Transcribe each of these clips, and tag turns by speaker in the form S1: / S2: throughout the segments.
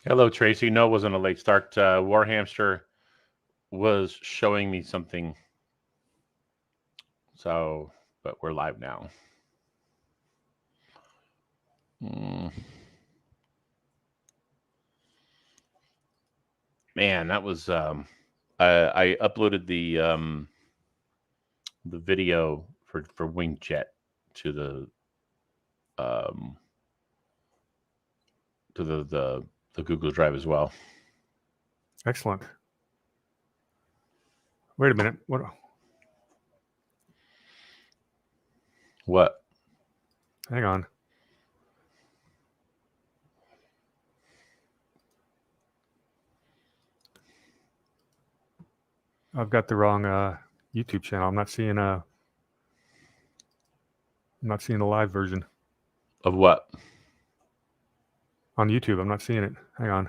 S1: Hello, Tracy. No, it wasn't a late start. Warhamster was showing me something. So, but we're live now. Man, that was I uploaded the video for Wing Jet to the Google Drive as well.
S2: Excellent. Wait a minute.
S1: What?
S2: Hang on. I've got the wrong YouTube channel. I'm not seeing the live version
S1: Of what?
S2: on YouTube. I'm not seeing it. Hang on.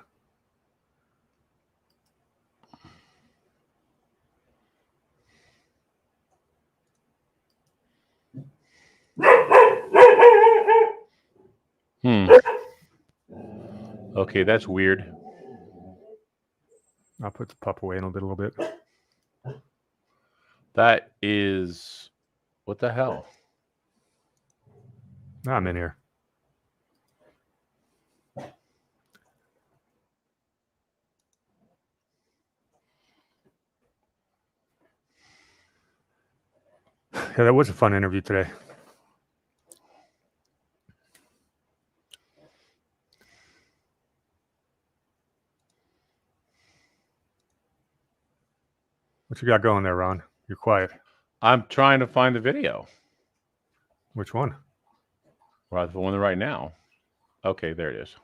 S1: Okay, that's weird.
S2: I'll put the pup away in a little bit.
S1: That is, what the hell?
S2: I'm in here. Yeah, that was a fun interview today. What you got going there, Ron? You're quiet.
S1: I'm trying to find the video.
S2: Which one?
S1: Right, the one right now. Okay, there it is.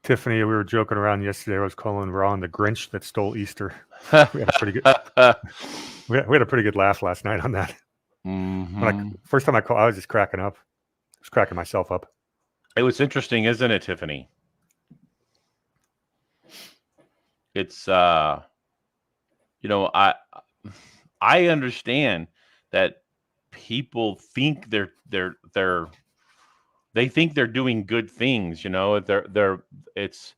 S2: Tiffany, we were joking around yesterday. I was calling Ron the Grinch that stole Easter. We had a pretty good. we had a pretty good laugh last night on that.
S1: Mm-hmm.
S2: First time I called, I was just cracking up. I was cracking myself up.
S1: It was interesting, isn't it, Tiffany? It's I understand that people think they think they're doing good things, it's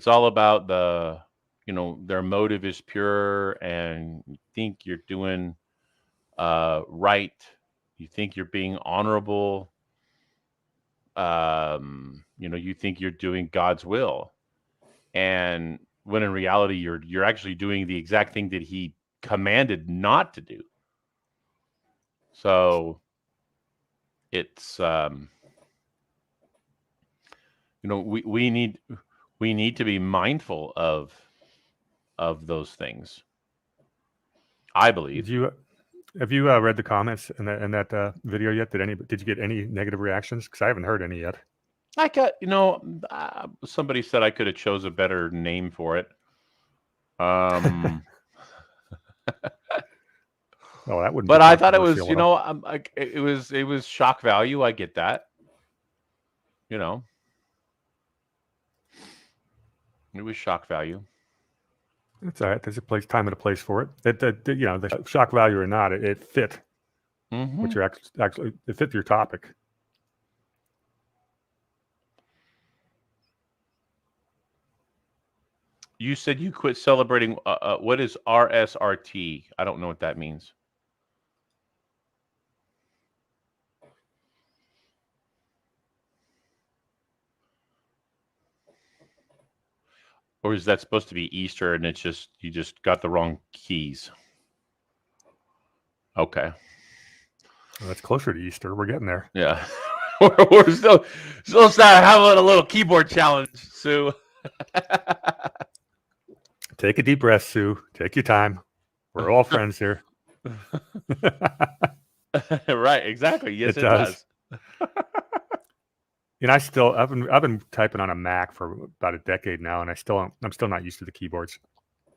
S1: all about their motive is pure, and you think you're doing right, you think you're being honorable, you think you're doing God's will, and when in reality you're actually doing the exact thing that he commanded not to do. So it's we need to be mindful of those things, I believe.
S2: Have you read the comments in that video yet? Did you get any negative reactions? Because I haven't heard any yet.
S1: I got, somebody said I could have chose a better name for it.
S2: Oh, that wouldn't.
S1: But I thought it was, it was shock value. I get that. It was shock value.
S2: It's all right. There's a time and a place for it. The shock value or not, it fit.
S1: Mm-hmm.
S2: What you're actually, it fit your topic.
S1: You said you quit celebrating. What is RSRT? I don't know what that means. Or is that supposed to be Easter and it's just you just got the wrong keys? Okay.
S2: Well, that's closer to Easter. We're getting there.
S1: Yeah. We're still having a little keyboard challenge, Sue.
S2: Take a deep breath, Sue. Take your time. We're all friends here.
S1: Right, exactly. Yes, it does.
S2: I've been typing on a Mac for about a decade now, and I'm still not used to the keyboards.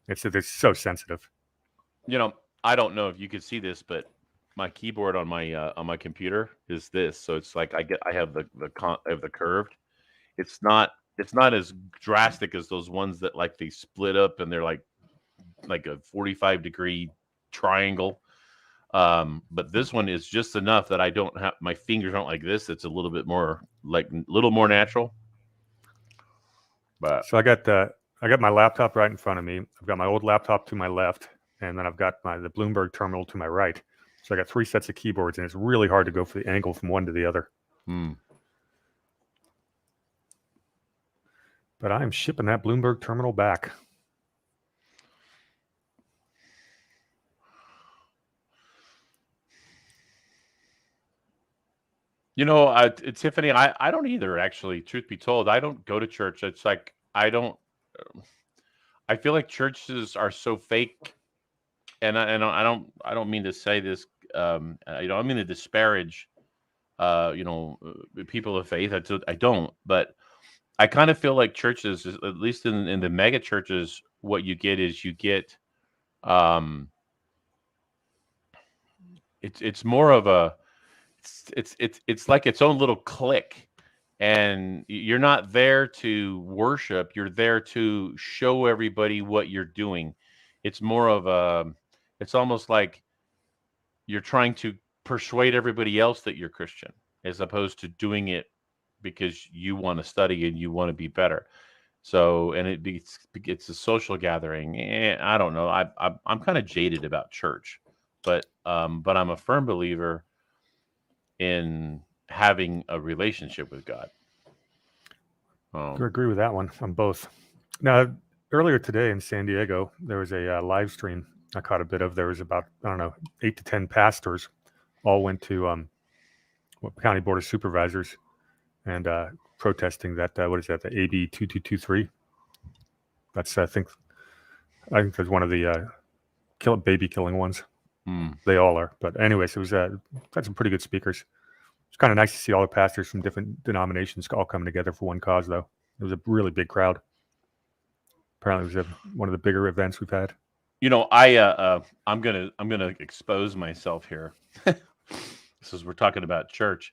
S2: It's so sensitive.
S1: I don't know if you could see this, but my keyboard on my computer is this. So it's like I have the curved. It's not it's not as drastic as those ones that like they split up and they're like a 45-degree triangle. But this one is just enough that I don't have my fingers aren't like this. It's a little bit more natural. But
S2: So I got my laptop right in front of me. I've got my old laptop to my left, and then I've got the Bloomberg terminal to my right. So I got 3 sets of keyboards, and it's really hard to go for the angle from one to the other. But I am shipping that Bloomberg terminal back.
S1: Tiffany, I don't either, actually. Truth be told, I don't go to church. It's like I feel like churches are so fake, and I don't mean to say this. I don't mean to disparage, people of faith. I don't, but I kind of feel like churches, at least in the mega churches, what you get is it's more of a it's like its own little clique, and you're not there to worship. You're there to show everybody what you're doing. It's more of it's almost like you're trying to persuade everybody else that you're Christian, as opposed to doing it because you want to study and you want to be better. So, and it's a social gathering. I don't know. I'm kind of jaded about church, but I'm a firm believer in having a relationship with God.
S2: I agree with that one on both. Now, earlier today in San Diego, there was a live stream I caught a bit of. There was about, 8 to 10 pastors all went to County Board of Supervisors and protesting that, what is that, the AB 2223? That's, I think that's one of the baby killing ones. They all are. But anyways, it was had some pretty good speakers. It's kind of nice to see all the pastors from different denominations all coming together for one cause, though. It was a really big crowd. Apparently, it was one of the bigger events we've had.
S1: I'm gonna expose myself here. This is we're talking about church,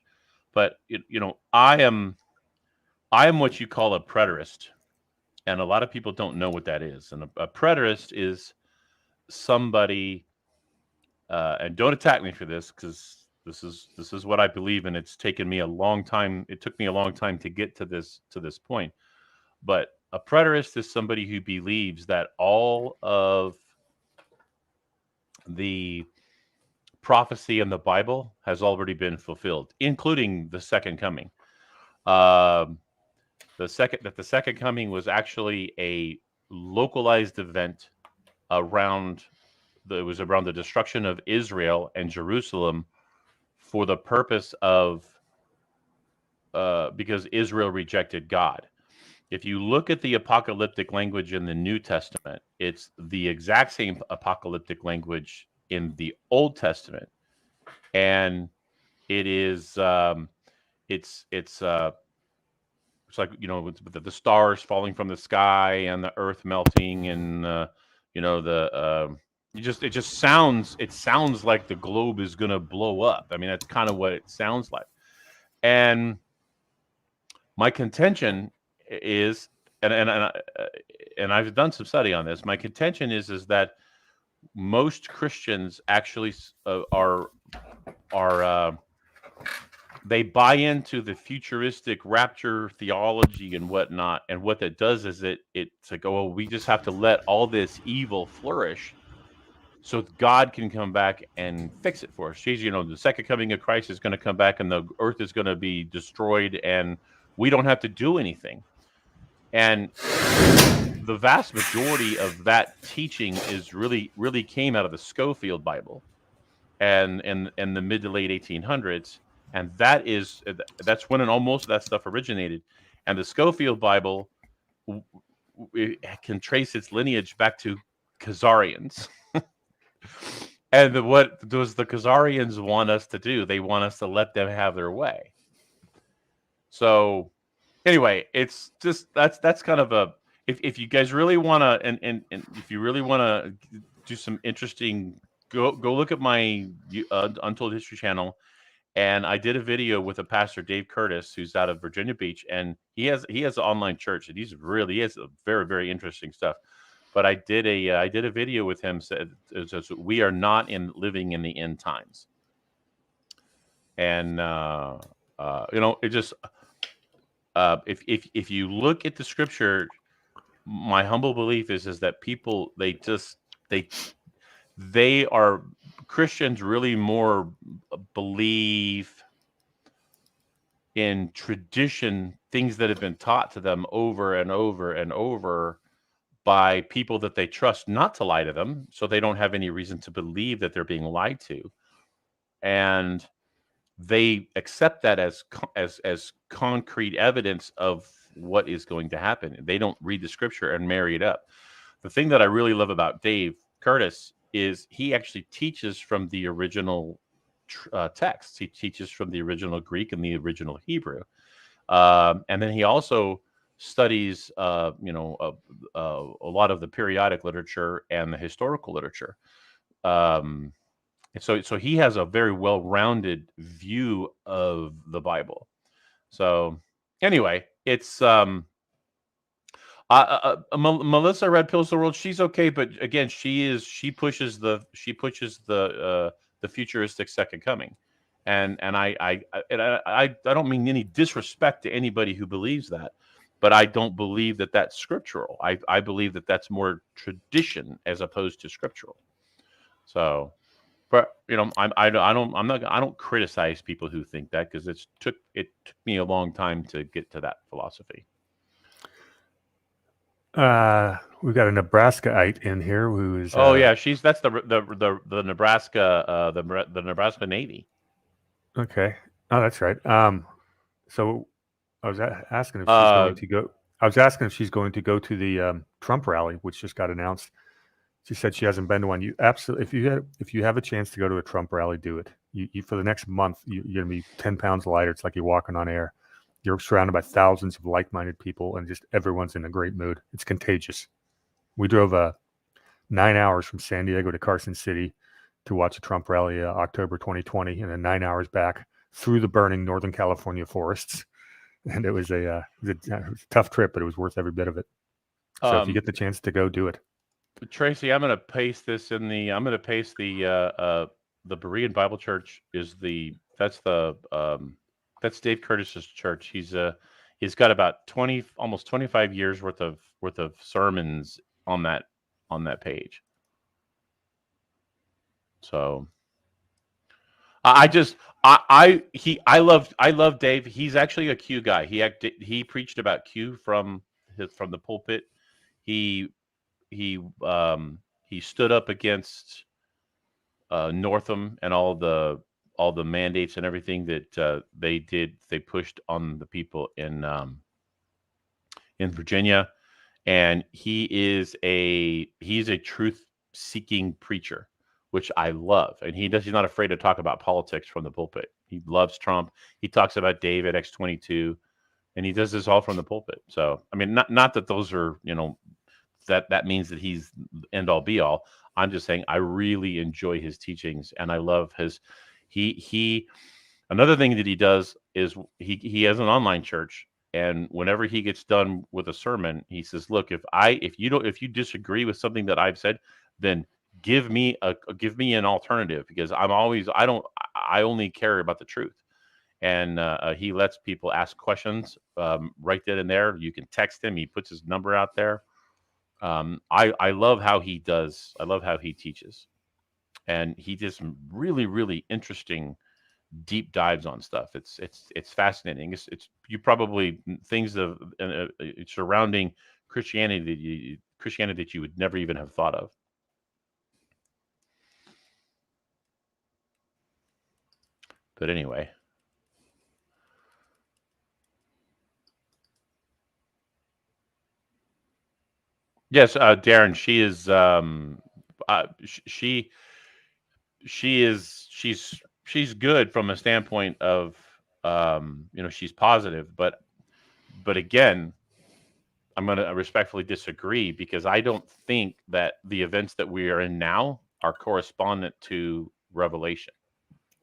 S1: but I am what you call a preterist, and a lot of people don't know what that is. And a preterist is somebody, and don't attack me for this, because this is what I believe, and it's taken me a long time. It took me a long time to get to this point. But a preterist is somebody who believes that all of the prophecy in the Bible has already been fulfilled, including the second coming. The second coming was actually a localized event around the destruction of Israel and Jerusalem, for the purpose of because Israel rejected God. If you look at the apocalyptic language in the New Testament, it's the exact same apocalyptic language in the Old Testament, and it is it's like with the stars falling from the sky and the earth melting, and it just sounds like the globe is going to blow up. I mean, that's kind of what it sounds like. And my contention is, and I've done some study on this. My contention is that most Christians actually are they buy into the futuristic rapture theology and whatnot. And what that does is it's like, oh, we just have to let all this evil flourish so God can come back and fix it for us. The second coming of Christ is going to come back and the earth is going to be destroyed and we don't have to do anything. And the vast majority of that teaching is really came out of the Scofield Bible and in the mid to late 1800s. And that's when almost that stuff originated. And the Scofield Bible can trace its lineage back to Khazarians. And what does the Khazarians want us to do? They want us to let them have their way. So anyway, it's just that's kind of a if you guys really want to and if you really want to do some interesting, go look at my Untold History channel And I did a video with a pastor, Dave Curtis, who's out of Virginia Beach, and he has an online church, and he has a very, very interesting stuff. But I did a video with him. Said we are not living in the end times, and it just if you look at the scripture, my humble belief is that people they are Christians really more believe in tradition, things that have been taught to them over and over and over by people that they trust not to lie to them, so they don't have any reason to believe that they're being lied to, and they accept that as concrete evidence of what is going to happen. They don't read the scripture and marry it up. The thing that I really love about Dave Curtis is he actually teaches from the original texts. He teaches from the original Greek and the original Hebrew, and then he also studies, a lot of the periodic literature and the historical literature. And so he has a very well-rounded view of the Bible. So anyway, it's Melissa Red Pills the World. She's okay, but again, she pushes the futuristic second coming, and I don't mean any disrespect to anybody who believes that, but I don't believe that that's scriptural. I believe that that's more tradition as opposed to scriptural. So, but I don't criticize people who think that, because it took me a long time to get to that philosophy.
S2: We've got a Nebraskaite in here who is.
S1: That's the Nebraska the Nebraska Navy.
S2: Okay. Oh, that's right. So I was asking if she's going to go. I was asking if she's going to go to the Trump rally, which just got announced. She said she hasn't been to one. You absolutely, if you have a chance to go to a Trump rally, do it. You for the next month, you're going to be 10 pounds lighter. It's like you're walking on air. You're surrounded by thousands of like-minded people, and just everyone's in a great mood. It's contagious. We drove 9 hours from San Diego to Carson City to watch a Trump rally, October 2020, and then 9 hours back through the burning Northern California forests. And it was a tough trip, but it was worth every bit of it. So if you get the chance to go, do it.
S1: Tracy, I'm going to paste this in the. I'm going to paste the Berean Bible Church that's Dave Curtis's church. He's got about almost 25 years worth of sermons on that page. So I love Dave. He's actually a Q guy. He preached about Q from the pulpit. He stood up against Northam and all the mandates and everything that they pushed on the people in Virginia, and he's a truth-seeking preacher, which I love, and he's not afraid to talk about politics from the pulpit. He loves Trump. He talks about David X-22, and he does this all from the pulpit. So I mean, not that those are that means that he's end all be all. I'm just saying I really enjoy his teachings, and I love his. He another thing that he does is he has an online church, and whenever he gets done with a sermon, he says, "Look, if you disagree with something that I've said, then give me an alternative, because I only care about the truth." And he lets people ask questions right then and there. You can text him. He puts his number out there. I love how he does. I love how he teaches. And he does some really, really interesting deep dives on stuff. It's fascinating. It's you probably things of surrounding Christianity that you would never even have thought of. But anyway. Yes, Darren, she is she's good from a standpoint of she's positive, but again, I'm going to respectfully disagree, because I don't think that the events that we are in now are correspondent to Revelation.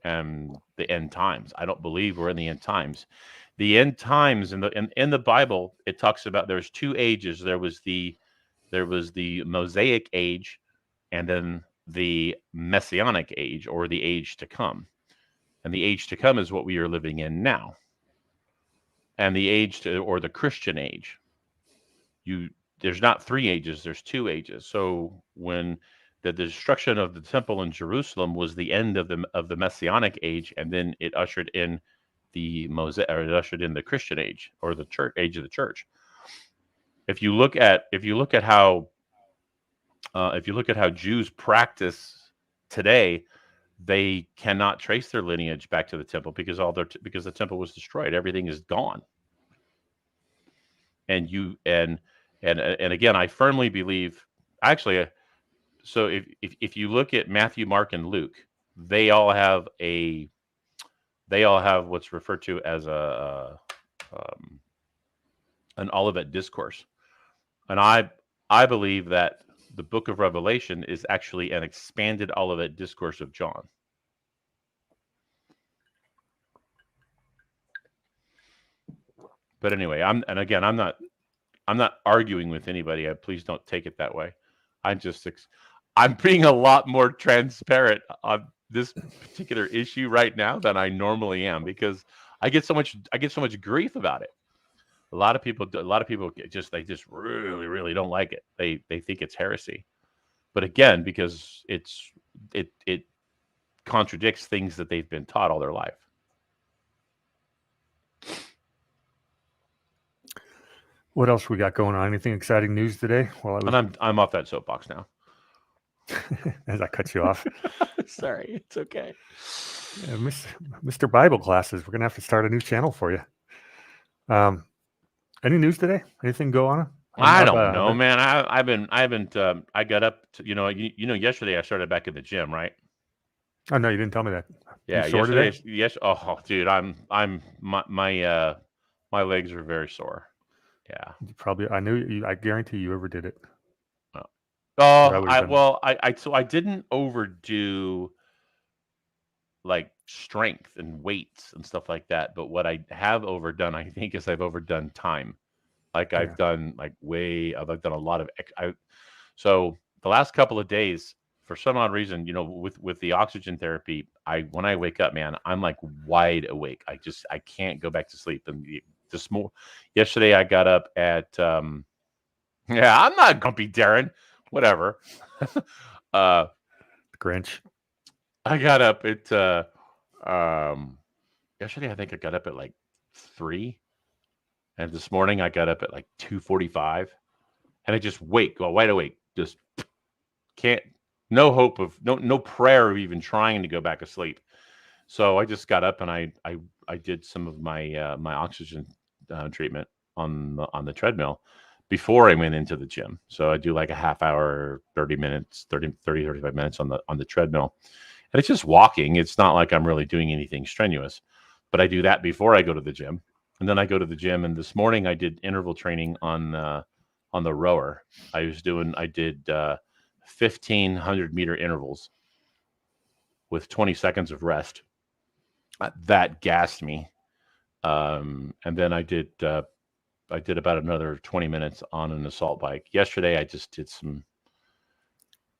S1: and the end times. I don't believe we're in the end times. The end times in the Bible, it talks about there's two ages. There was the Mosaic age, and then the Messianic age, or the age to come. And the age to come is what we are living in now. And the or the Christian age. There's not three ages, there's two ages. So when the destruction of the temple in Jerusalem was the end of the Messianic age, and then it ushered in the Christian age, or the church age of the church. If you look at how Jews practice today, they cannot trace their lineage back to the temple because the temple was destroyed. Everything is gone. And again, I firmly believe, actually, so if you look at Matthew, Mark, and Luke, they all have what's referred to as an Olivet discourse. And I believe that the book of Revelation is actually an expanded Olivet discourse of John. But anyway, I'm not arguing with anybody. Please don't take it that way. I'm being a lot more transparent on this particular issue right now than I normally am, because I get so much grief about it. A lot of people just really, really don't like it. They think it's heresy. But again, because it contradicts things that they've been taught all their life.
S2: What else we got going on? Anything exciting news today?
S1: And I'm off that soapbox now.
S2: As I cut you off.
S1: Sorry, it's okay.
S2: Yeah, Mr. Bible Classes, we're gonna have to start a new channel for you. Any news today? Anything go on?
S1: I don't know, man. I got up to, yesterday I started back at the gym, right?
S2: Oh no, you didn't tell me that.
S1: Yeah, yesterday. Yes. Oh, dude, my legs are very sore. Yeah.
S2: Probably. I knew you. I guarantee you overdid it.
S1: I didn't overdo like strength and weights and stuff like that. But what I have overdone, I think, is I've overdone time. Like I've done a lot of. So the last couple of days, for some odd reason, with the oxygen therapy, when I wake up, man, I'm like wide awake. I can't go back to sleep. And yesterday I got up at I'm not grumpy, Darren. Whatever.
S2: Grinch.
S1: I got up at yesterday. I think I got up at like 3, and this morning I got up at like 2:45, and I just go wide awake. Just can't. No hope of no prayer of even trying to go back to sleep. So I just got up and I did some of my my oxygen treatment on the treadmill before I went into the gym. So I do like a half hour, 35 minutes on the treadmill. And it's just walking. It's not like I'm really doing anything strenuous, but I do that before I go to the gym. And then I go to the gym. And this morning I did interval training on the rower. I did 1,500 meter intervals with 20 seconds of rest. That gassed me. And then I did about another 20 minutes on an assault bike. Yesterday, I just did some,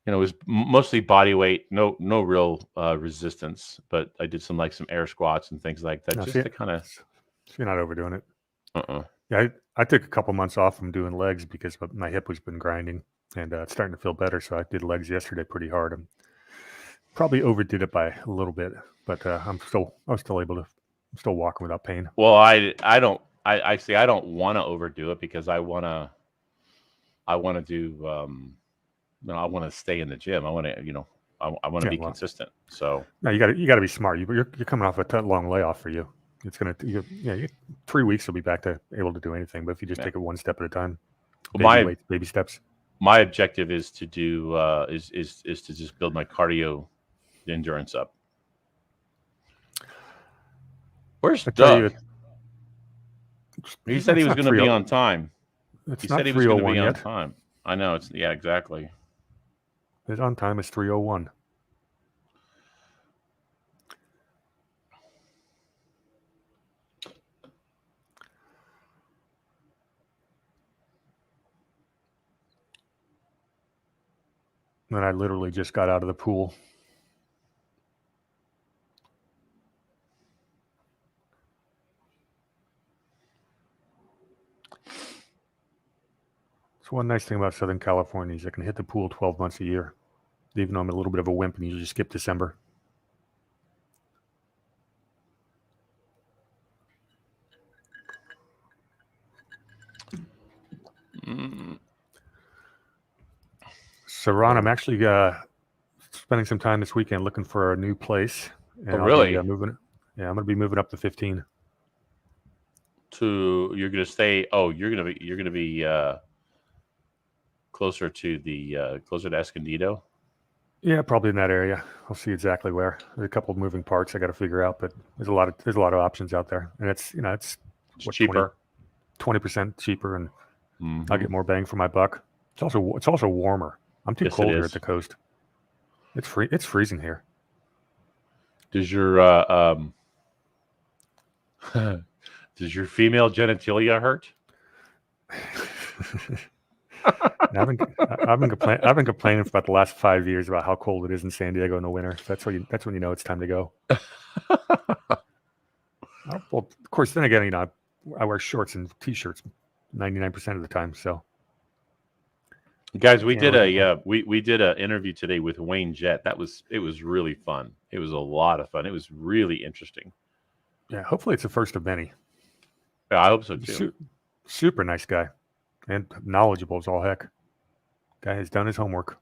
S1: it was mostly body weight, no real resistance, but I did some air squats and things like that, to kind of.
S2: So you're not overdoing it. Yeah, I took a couple months off from doing legs because my hip was been grinding, and it's starting to feel better. So I did legs yesterday pretty hard. I probably overdid it by a little bit, but I was still able to. I'm still walking without pain.
S1: Well, I don't want to overdo it because I want to do I want to stay in the gym. I want to I want to be consistent. So
S2: no, you got to be smart. You're coming off a long layoff for you. It's gonna 3 weeks you'll be back to able to do anything. But if you just take it one step at a time, baby steps.
S1: My objective is to do is to just build my cardio endurance up. Where's Doug? He said he was going to be on time. He said he was going to be on time. I know. Exactly.
S2: It's on time. It's 3:01. And I literally just got out of the pool. It's one nice thing about Southern California is I can hit the pool 12 months a year, even though I'm a little bit of a wimp and usually skip December. So, Ron, I'm actually spending some time this weekend looking for a new place. And
S1: really?
S2: I'll be, moving. Yeah, I'm going to be moving up to 15.
S1: You're going to stay. Oh, you're going to be closer to Escondido.
S2: Yeah, probably in that area. I'll see exactly where. There's a couple of moving parts I got to figure out, but there's a lot of options out there, and it's
S1: cheaper,
S2: 20% cheaper, and I'll get more bang for my buck. It's also warmer. I'm too cold here at the coast. It's freezing here.
S1: Does your does your female genitalia hurt?
S2: I've been complaining for about the last 5 years about how cold it is in San Diego in the winter. That's when you know it's time to go. Well, of course, then again, I wear shorts and t-shirts 99% of the time. So,
S1: guys, we did an interview today with Wayne Jett. It was really fun. It was a lot of fun. It was really interesting.
S2: Yeah, hopefully it's the first of many.
S1: Yeah, I hope so too.
S2: Super nice guy. And knowledgeable as all heck. Guy has done his homework.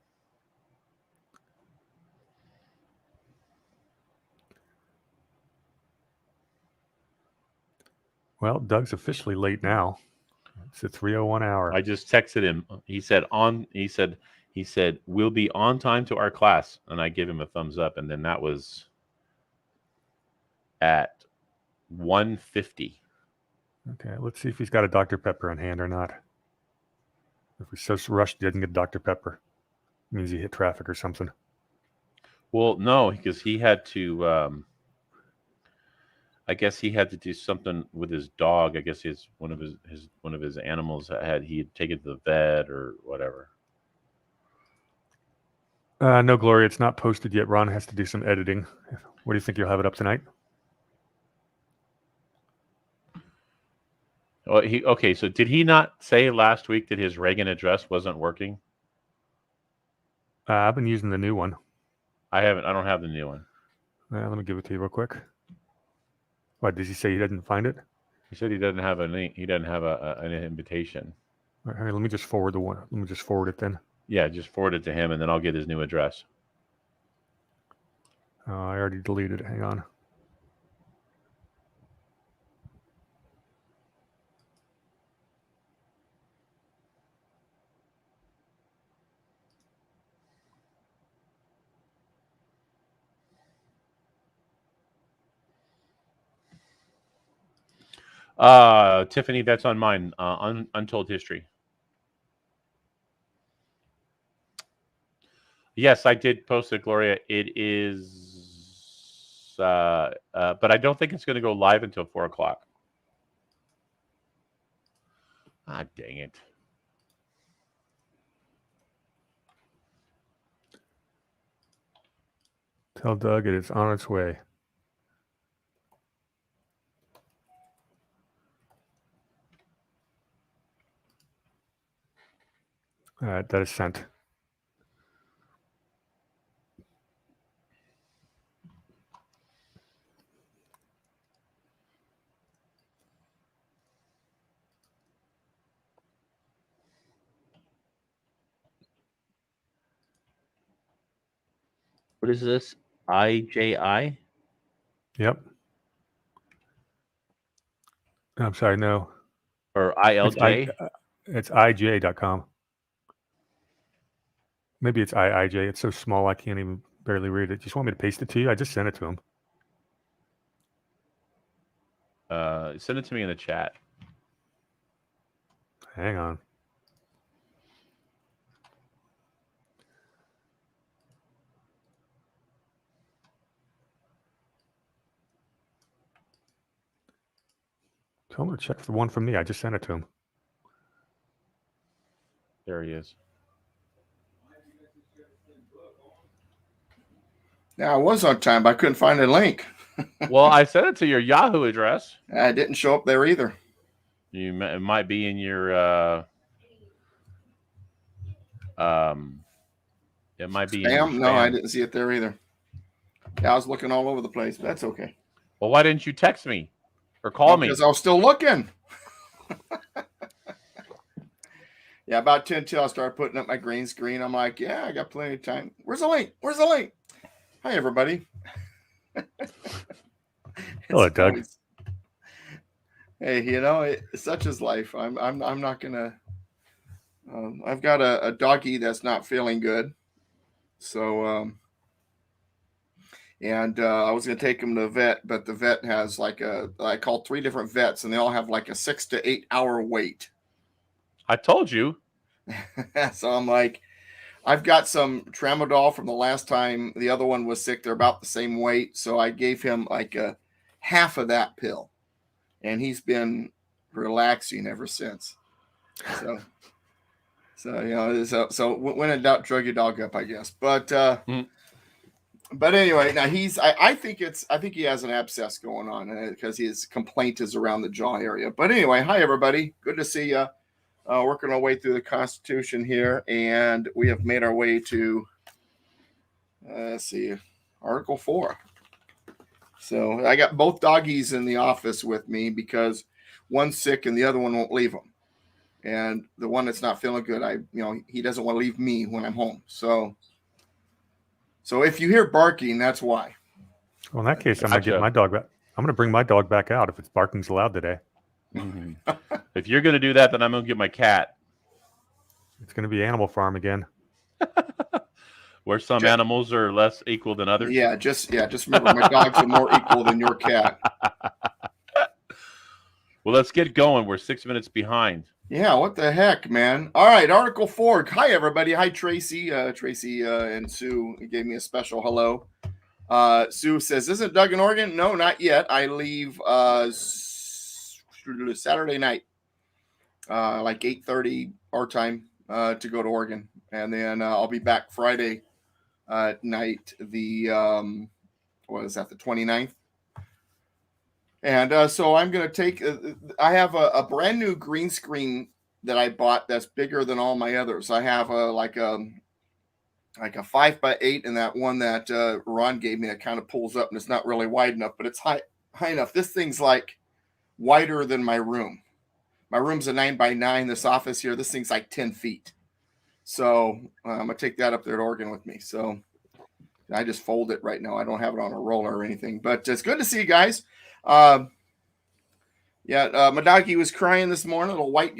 S2: Well, Doug's officially late now. It's a 3:01 hour.
S1: I just texted him. He said we'll be on time to our class, and I give him a thumbs up, and then that was at 1:50.
S2: Okay, let's see if he's got a Dr. Pepper in hand or not. If he's so rushed he doesn't get Dr. Pepper, it means he hit traffic or something.
S1: Well, no, because he had to. I guess he had to do something with his dog. I guess one of his animals he had taken to the vet or whatever.
S2: No, Gloria, it's not posted yet. Ron has to do some editing. What do you think? You'll have it up tonight?
S1: Well, okay. So did he not say last week that his Reagan address wasn't working?
S2: I've been using the new one.
S1: I don't have the new one.
S2: Let me give it to you real quick. What did he say? He didn't find it?
S1: He said he doesn't have an invitation.
S2: All right, let me just forward the one. Let me just forward it then.
S1: Yeah, just forward it to him, and then I'll get his new address.
S2: I already deleted it. Hang on.
S1: Tiffany, that's on mine. Untold History. Yes, I did post it, Gloria. It is, but I don't think it's going to go live until 4:00. Ah, dang it.
S2: Tell Doug it is on its way. All right, that is sent.
S1: What is this? IJI?
S2: Yep. I'm sorry, no.
S1: Or ILJ?
S2: It's IJ.com. Maybe it's IIJ. It's so small I can't even barely read it. Just want me to paste it to you? I just sent it to him.
S1: Send it to me in the chat.
S2: Hang on. Tell him to check for the one from me. I just sent it to him.
S1: There he is.
S3: Yeah, I was on time, but I couldn't find a link.
S1: Well, I sent it to your Yahoo address.
S3: I didn't show up there either.
S1: It might be in your it might be in your
S3: Spam?
S1: spam.
S3: No, I didn't see it there either. Yeah, I was looking all over the place. But that's okay.
S1: Well, why didn't you text me or call me?
S3: Because I was still looking. Yeah, about 10 till I started putting up my green screen. I'm like, yeah, I got plenty of time. Where's the link? Where's the link? Hi, everybody.
S2: Hello, Doug.
S3: Always, hey, such is life. I'm not gonna. I've got a doggy that's not feeling good, so I was gonna take him to the vet, but the vet has I called 3 different vets, and they all have like a 6 to 8 hour wait.
S1: I told you.
S3: So I'm like, I've got some tramadol from the last time the other one was sick. They're about the same weight. So I gave him like a half of that pill, and he's been relaxing ever since. So when in doubt, drug your dog up, I guess. But anyway, now I think he has an abscess going on because his complaint is around the jaw area. But anyway, hi everybody. Good to see you. Working our way through the Constitution here, and we have made our way to, let's see, Article 4. So I got both doggies in the office with me because one's sick and the other one won't leave him. And the one that's not feeling good, he doesn't want to leave me when I'm home. So if you hear barking, that's why.
S2: Well, in that case, I'm going to get my dog back. I'm going to bring my dog back out if it's barking's allowed today.
S1: Mm-hmm. If you're going to do that, then I'm going to get my cat.
S2: It's going to be Animal Farm again.
S1: Where some animals are less equal than others.
S3: Yeah, just remember my dogs are more equal than your cat.
S1: Well, let's get going. We're 6 minutes behind.
S3: Yeah, what the heck, man? All right, Article 4. Hi, everybody. Hi, Tracy. Tracy and Sue gave me a special hello. Sue says, isn't Doug in Oregon? No, not yet. I leave Saturday night, like 8:30 our time, to go to Oregon. And then I'll be back Friday night, the 29th. And so I'm going to take, I have a brand new green screen that I bought that's bigger than all my others. I have like a 5x8, and that one that Ron gave me that kind of pulls up, and it's not really wide enough, but it's high enough. This thing's like wider than my room. My room's a 9x9. This office here, this thing's like 10 feet. So I'm going to take that up there to Oregon with me. So I just fold it right now. I don't have it on a roller or anything, but it's good to see you guys. My doggy was crying this morning. A little white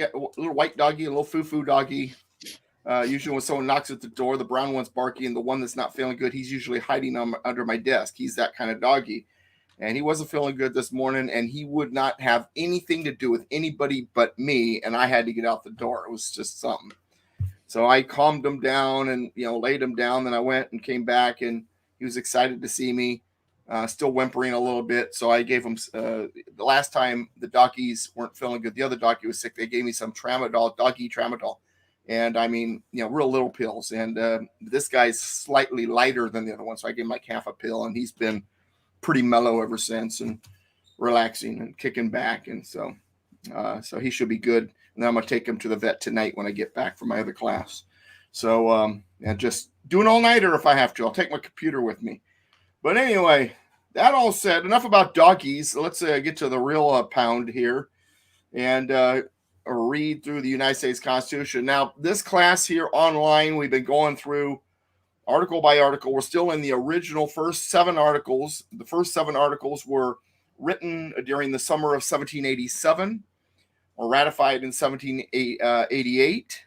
S3: doggy, a little foo-foo doggy. Usually when someone knocks at the door, the brown one's barking, and the one that's not feeling good, he's usually hiding under my desk. He's that kind of doggy. And he wasn't feeling good this morning, and he would not have anything to do with anybody but me, and I had to get out the door. It was just something. So I calmed him down and, laid him down. Then I went and came back, and he was excited to see me, still whimpering a little bit. So I gave him, the last time the doggies weren't feeling good, the other doggy was sick, they gave me some doggy tramadol. And I mean, real little pills. And this guy's slightly lighter than the other one. So I gave him like half a pill, and he's been pretty mellow ever since and relaxing and kicking back. And so he should be good. And then I'm going to take him to the vet tonight when I get back from my other class. So, and just do an all-nighter if I have to. I'll take my computer with me. But anyway, that all said, enough about doggies. Let's get to the real pound here and read through the United States Constitution. Now, this class here online, we've been going through article by article. We're still in the original first 7 articles. The first 7 articles were written during the summer of 1787 or ratified in 1788.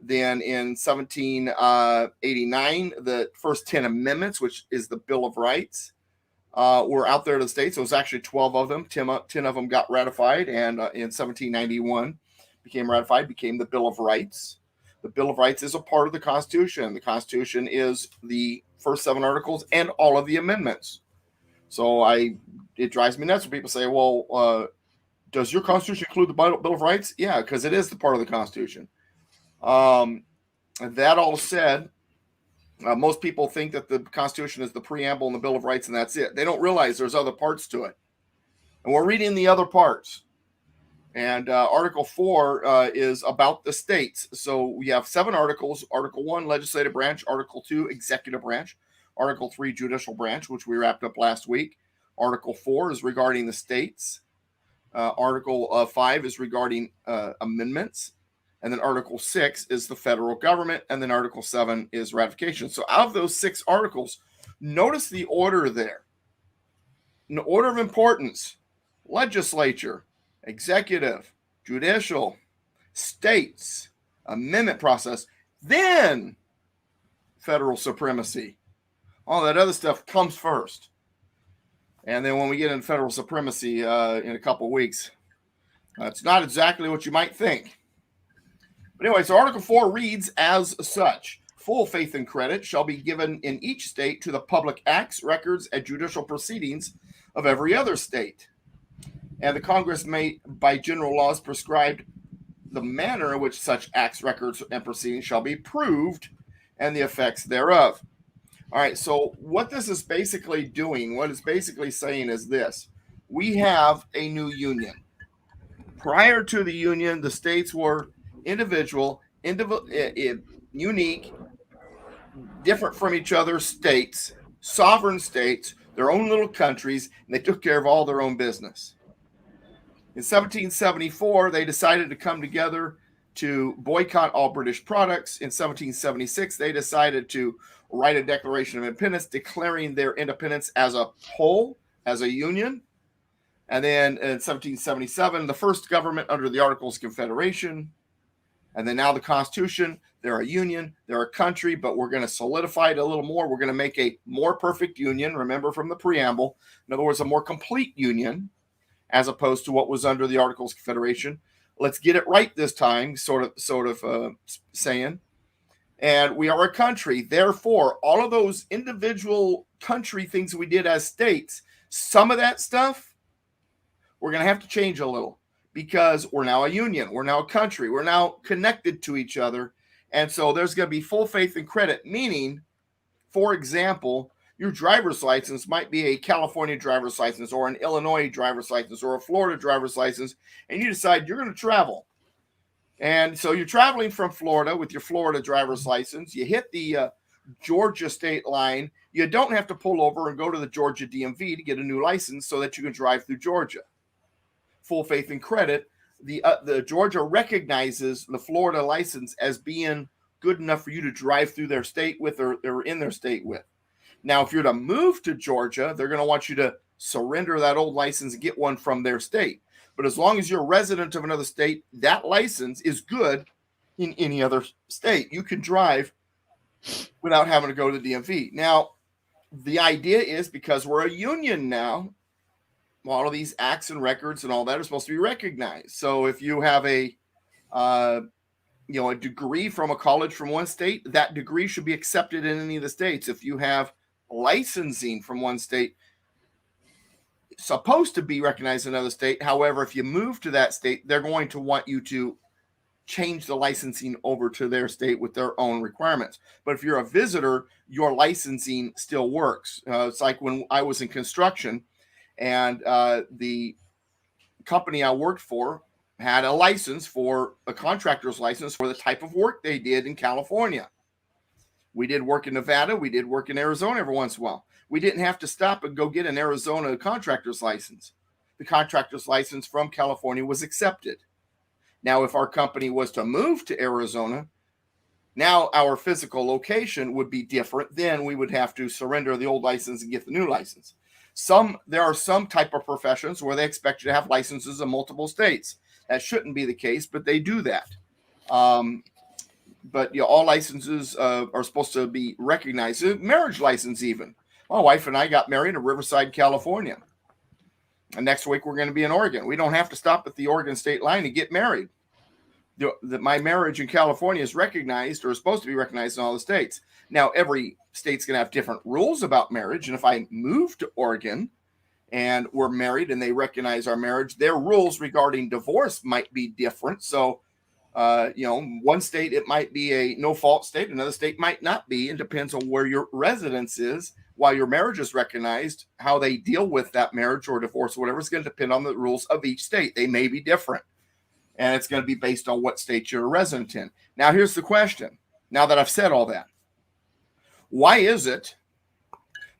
S3: Then in 1789, the first 10 amendments, which is the Bill of Rights, were out there to the states. So it was actually 12 of them. 10 of them got ratified, and in 1791 became the Bill of Rights. The Bill of Rights is a part of the Constitution. The Constitution is the first 7 articles and all of the amendments. So it drives me nuts when people say, well, does your Constitution include the Bill of Rights? Yeah, because it is the part of the Constitution. That all said, Most people think that the Constitution is the preamble and the Bill of Rights, and that's it. They don't realize there's other parts to it. And we're reading the other parts. And Article 4 is about the states. So we have 7 articles. Article 1, legislative branch. Article 2, executive branch. Article 3, judicial branch, which we wrapped up last week. Article 4 is regarding the states. Article 5 is regarding amendments. And then Article 6 is the federal government. And then Article 7 is ratification. So out of those 6 articles, notice the order there. In order of importance, legislature, executive, judicial, states, amendment process, then federal supremacy. All that other stuff comes first. And then when we get into federal supremacy in a couple of weeks, it's not exactly what you might think. But anyway, so Article 4 reads as such. Full faith and credit shall be given in each state to the public acts, records, and judicial proceedings of every other state. And the Congress may, by general laws, prescribe the manner in which such acts, records, and proceedings shall be proved and the effects thereof. All right, so what this is basically doing, what it's basically saying is this. We have a new union. Prior to the union, the states were individual, unique, different from each other states, sovereign states, their own little countries, and they took care of all their own business. In 1774, they decided to come together to boycott all British products. In 1776, they decided to write a Declaration of Independence, declaring their independence as a whole, as a union. And then in 1777, the first government under the Articles of Confederation. And then now the Constitution. They're a union, they're a country, but we're going to solidify it a little more. We're going to make a more perfect union, remember from the preamble. In other words, a more complete union, as opposed to what was under the Articles of Confederation. Let's get it right this time, sort of saying. And we are a country. Therefore, all of those individual country things we did as states, some of that stuff, we're going to have to change a little because we're now a union. We're now a country. We're now connected to each other. And so there's going to be full faith and credit, meaning, for example, your driver's license might be a California driver's license or an Illinois driver's license or a Florida driver's license, and you decide you're going to travel. And so you're traveling from Florida with your Florida driver's license. You hit the Georgia state line. You don't have to pull over and go to the Georgia DMV to get a new license so that you can drive through Georgia. Full faith and credit. The Georgia recognizes the Florida license as being good enough for you to drive through their state with or in their state with. Now, if you're to move to Georgia, they're going to want you to surrender that old license and get one from their state. But as long as you're a resident of another state, that license is good in any other state. You can drive without having to go to the DMV. Now, the idea is because we're a union now, all of these acts and records and all that are supposed to be recognized. So if you have a degree from a college from one state, that degree should be accepted in any of the states. If you have licensing from one state, it's supposed to be recognized in another state. However, if you move to that state, they're going to want you to change the licensing over to their state with their own requirements. But if you're a visitor, your licensing still works. It's like when I was in construction and the company I worked for had a license for a contractor's license for the type of work they did in California. We did work in Nevada. We did work in Arizona every once in a while. We didn't have to stop and go get an Arizona contractor's license. The contractor's license from California was accepted. Now, if our company was to move to Arizona, now our physical location would be different. Then we would have to surrender the old license and get the new license. There are some type of professions where they expect you to have licenses in multiple states. That shouldn't be the case, but they do that. But all licenses are supposed to be recognized. Marriage license even. My wife and I got married in Riverside, California. And next week we're going to be in Oregon. We don't have to stop at the Oregon state line to get married. My marriage in California is recognized or is supposed to be recognized in all the states. Now, every state's going to have different rules about marriage. And if I move to Oregon and we're married and they recognize our marriage, their rules regarding divorce might be different. So One state, it might be a no-fault state. Another state might not be. It depends on where your residence is. While your marriage is recognized, how they deal with that marriage or divorce or whatever is going to depend on the rules of each state. They may be different. And it's going to be based on what state you're a resident in. Now, here's the question. Now that I've said all that, why is it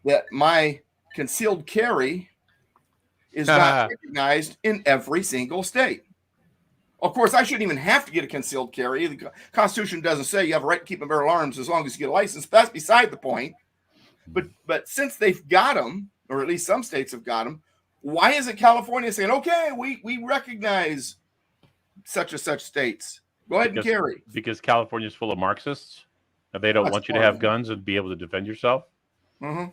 S3: that my concealed carry is not recognized in every single state? Of course, I shouldn't even have to get a concealed carry. The Constitution doesn't say you have a right to keep and bear arms as long as you get a license. That's beside the point. But since they've got them, or at least some states have got them, why isn't California saying, okay, we recognize such and such states? Go ahead and carry.
S1: Because California is full of Marxists, and they don't want you to have guns and be able to defend yourself.
S3: Mm-hmm.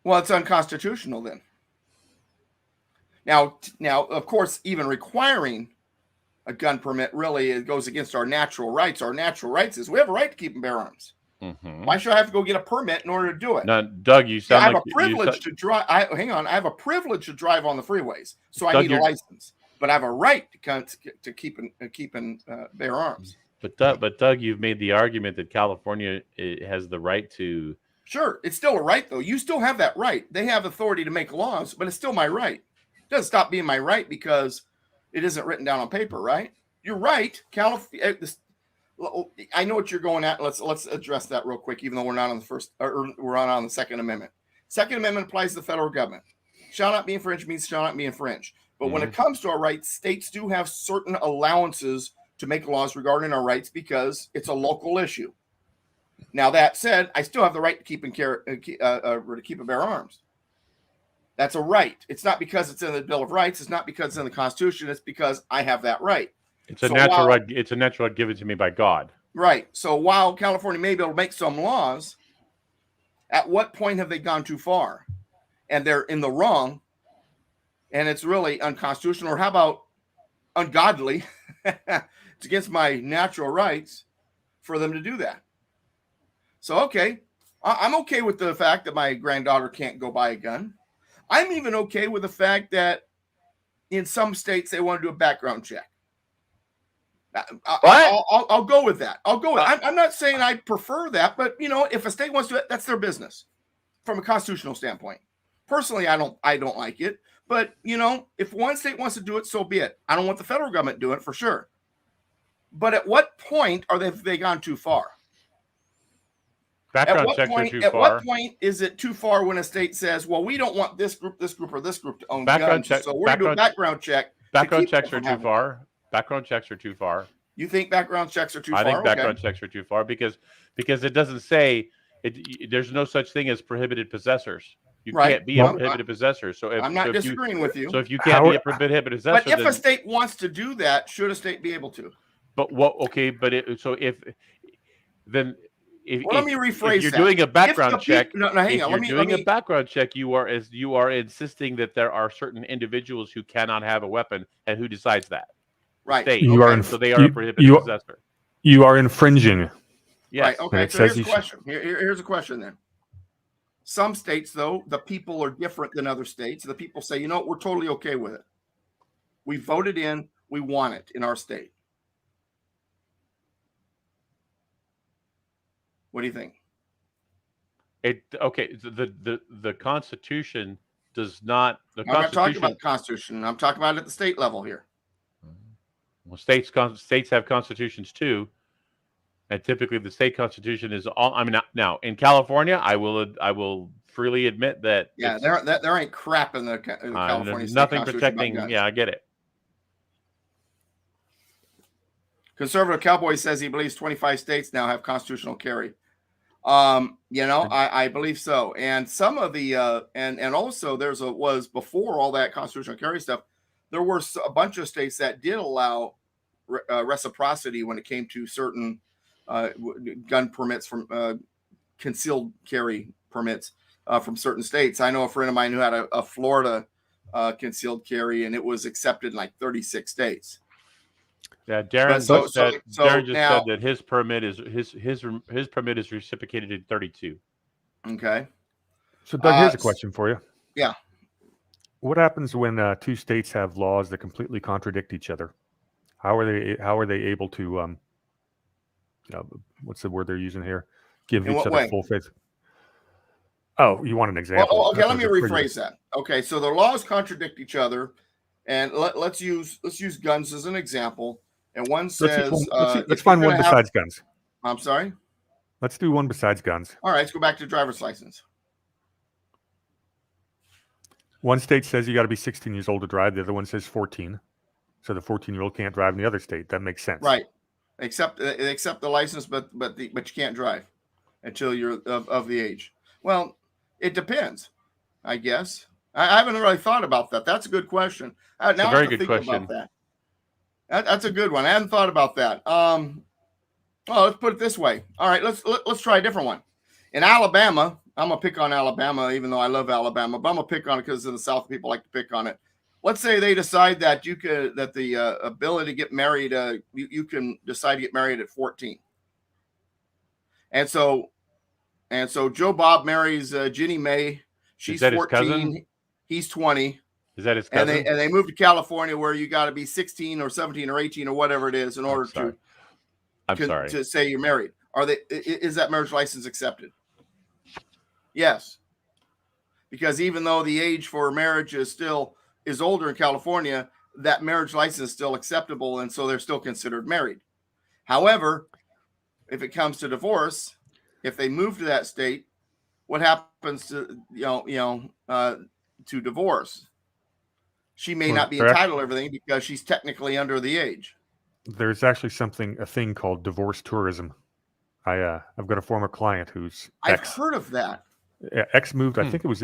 S3: Well, it's unconstitutional then. Now, of course, even requiring a gun permit really it goes against our natural rights. Our natural rights is we have a right to keep and bear arms.
S1: Mm-hmm.
S3: Why should I have to go get a permit in order to do it?
S1: Now, Doug, you sound
S3: I have
S1: like
S3: a privilege to drive. I have a privilege to drive on the freeways, so I need a license. But I have a right to keep and bear arms.
S1: But Doug, you've made the argument that California has the right to.
S3: Sure, it's still a right though. You still have that right. They have authority to make laws, but it's still my right. It doesn't stop being my right because it isn't written down on paper, right? You're right. California. I know what you're going at. Let's address that real quick, even though we're not on the first, or we're not on the Second Amendment. Second Amendment applies to the federal government. Shall not be infringed means shall not be infringed. But when it comes to our rights, states do have certain allowances to make laws regarding our rights because it's a local issue. Now that said, I still have the right to keep and bear arms. That's a right. It's not because it's in the Bill of Rights. It's not because it's in the Constitution. It's because I have that right.
S1: It's a natural right. It's a natural right given to me by God.
S3: Right. So while California may be able to make some laws, at what point have they gone too far? And they're in the wrong, and it's really unconstitutional. Or how about ungodly? It's against my natural rights for them to do that. So, okay, I'm okay with the fact that my granddaughter can't go buy a gun. I'm even okay with the fact that in some states they want to do a background check. I'll go with that. I'm not saying I prefer that, but if a state wants to do it, that's their business from a constitutional standpoint. Personally, I don't like it, but if one state wants to do it, so be it. I don't want the federal government doing it for sure. But at what point have they gone too far?
S1: Background checks are too far.
S3: At what point is it too far when a state says, well, we don't want this group, or this group to own guns, so we're going to do a background check.
S1: Background checks are too far. Background checks are too far.
S3: You think background checks are too far?
S1: I think background checks are too far because it doesn't say there's no such thing as prohibited possessors. You can't be a prohibited possessor. So
S3: I'm not disagreeing with you.
S1: So if you can't be a prohibited possessor,
S3: but if a state wants to do that, should a state be able to?
S1: But what? Okay, but let
S3: me rephrase.
S1: If you're doing a background check.
S3: Hang on.
S1: If you're doing a background check, you are insisting that there are certain individuals who cannot have a weapon, and who decides that?
S3: Right.
S1: State. So they are a prohibited possessor.
S2: You are infringing.
S3: Yes. Right. Okay. So here's a question. Here's a question then. Some states, though, the people are different than other states. The people say, we're totally okay with it. We voted in. We want it in our state. What do you think?
S1: The Constitution does not. I'm
S3: not talking about the Constitution. I'm talking about it at the state level here.
S1: Well, states have constitutions too, and typically the state constitution is all. I mean, now in California, I will freely admit that.
S3: Yeah, there ain't crap in the California.
S1: There's nothing protecting. Yeah, I get it.
S3: Conservative Cowboy says he believes 25 states now have constitutional carry. I believe so. And some of the and also was before all that constitutional carry stuff, there were a bunch of states that did allow reciprocity when it came to certain gun permits from concealed carry permits from certain states. I know a friend of mine who had a Florida concealed carry, and it was accepted in like 36 states.
S1: Yeah, Darren just said that his permit is reciprocated in 32.
S3: Okay.
S2: So Doug, here's a question for you.
S3: Yeah.
S2: What happens when two states have laws that completely contradict each other? How are they able to what's the word they're using here? Give each other full faith. Oh, you want an example?
S3: Well, okay, let me rephrase that. Okay, so the laws contradict each other, and let's use guns as an example. And one says,
S2: let's find one besides guns.
S3: I'm sorry.
S2: Let's do one besides guns.
S3: All right, let's go back to driver's license.
S2: One state says you got to be 16 years old to drive. The other one says 14. So the 14-year-old can't drive in the other state. That makes sense,
S3: right? Except the license, but you can't drive until you're of the age. Well, it depends, I guess. I haven't really thought about that. That's a good question.
S1: It's a very good question.
S3: About that. That's a good one. I hadn't thought about that. Well, let's put it this way. All right, let's try a different one. In Alabama, I'm gonna pick on Alabama, even though I love Alabama, but I'm gonna pick on it because in the South people like to pick on it. Let's say they decide that the ability to get married, you can decide to get married at 14, and so Joe Bob marries Ginny Mae. She's 14. He's 20.
S1: Is that his cousin?
S3: And they move to California where you got to be 16 or 17 or 18 or whatever it is in order to say you're married. Is that marriage license accepted? Yes. Because even though the age for marriage is older in California, that marriage license is still acceptable, and so they're still considered married. However, if it comes to divorce, if they move to that state, what happens to to divorce? She may not be entitled to everything because she's technically under the age.
S2: There's actually a thing called divorce tourism. I've got a former client who's
S3: I've heard of that.
S2: Ex moved. I think it was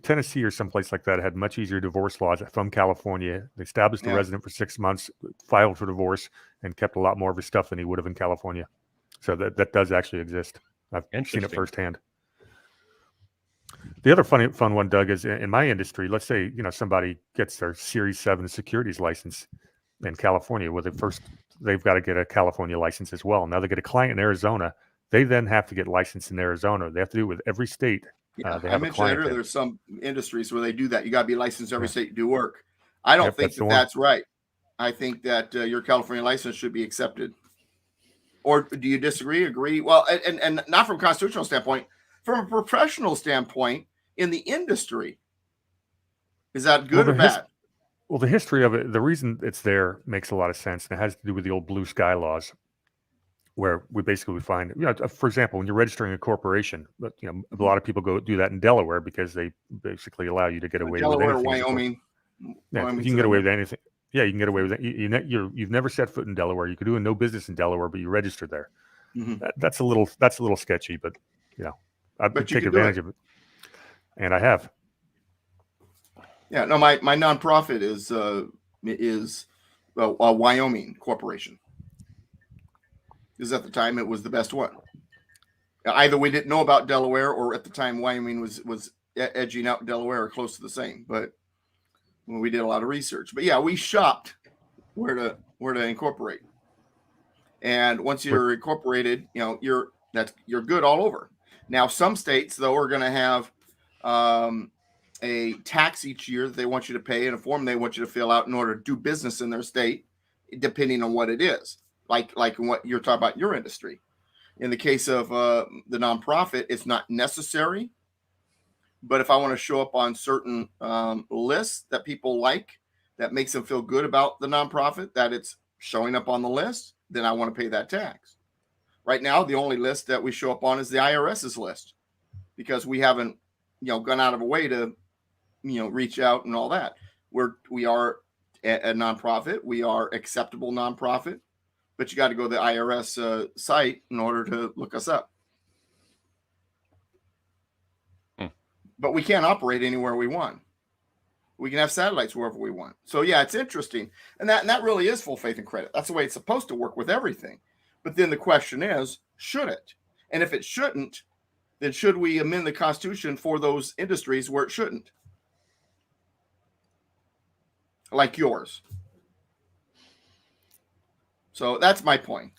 S2: Tennessee or someplace like that. Had much easier divorce laws from California. They established a resident for 6 months, filed for divorce, and kept a lot more of his stuff than he would have in California. So that does actually exist. I've seen it firsthand. The other fun one, Doug, is in my industry. Let's say somebody gets their Series 7 securities license in California. Well, they've got to get a California license as well. Now they get a client in Arizona. They then have to get licensed in Arizona. They have to do it with every state.
S3: Yeah, I mentioned earlier there's some industries where they do that. You got to be licensed every state to do work. I don't think that's right. I think that your California license should be accepted. Or do you disagree? Agree? Well, and not from a constitutional standpoint, from a professional standpoint in the industry. Is that good or bad?
S2: Well, the history of it, the reason it's there makes a lot of sense, and it has to do with the old blue sky laws, where we basically find, for example, when you're registering a corporation, a lot of people go do that in Delaware because they basically allow you to get away with anything.
S3: Wyoming.
S2: Yeah, you can get away with anything. Yeah, you can get away with it. You've never set foot in Delaware. You could do no business in Delaware, but you registered there. Mm-hmm. That's a little sketchy, but I've taken advantage of it, and I have.
S3: Yeah, no, my nonprofit is a Wyoming corporation. Because at the time it was the best one. Either we didn't know about Delaware, or at the time Wyoming was edging out Delaware or close to the same. But when we did a lot of research, but yeah, we shopped where to incorporate. And once you're incorporated, you're good all over. Now, some states though are going to have a tax each year that they want you to pay, and a form they want you to fill out in order to do business in their state, depending on what it is. Like what you're talking about in your industry. In the case of the nonprofit, it's not necessary. But if I want to show up on certain lists that people like, that makes them feel good about the nonprofit, that it's showing up on the list, then I want to pay that tax. Right now, the only list that we show up on is the IRS's list, because we haven't, gone out of a way to, reach out and all that. We are a nonprofit. We are acceptable nonprofit. But you got to go to the IRS site in order to look us up. But we can't operate anywhere we want. We can have satellites wherever we want. So yeah, it's interesting, and that really is full faith and credit. That's the way it's supposed to work with everything. But then the question is, should it? And if it shouldn't, then should we amend the Constitution for those industries where it shouldn't? Like yours. So that's my point.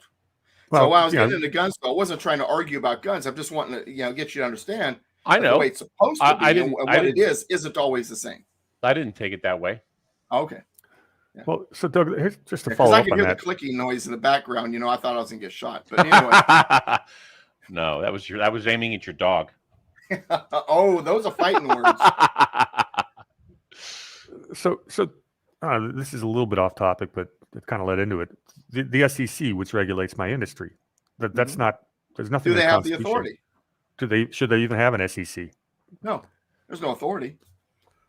S3: Well, so while I was getting into guns, I wasn't trying to argue about guns. I'm just wanting to, get you to understand.
S1: I know
S3: the way it's supposed to be, and what it is isn't always the same.
S1: I didn't take it that way.
S3: Okay. Yeah.
S2: Well, so Doug, here's just to
S3: Because
S2: follow
S3: I
S2: up
S3: could
S2: on
S3: hear
S2: that.
S3: the clicking noise in the background. I thought I was gonna get shot. But anyway.
S1: No, that was aiming at your dog.
S3: Oh, those are fighting words.
S2: So this is a little bit off topic, but it kind of led into it. The SEC, which regulates my industry, that's not. There's nothing.
S3: Do
S2: in
S3: they
S2: the
S3: have the
S2: Constitution.
S3: authority?
S2: Should they even have an SEC?
S3: No, there's no authority.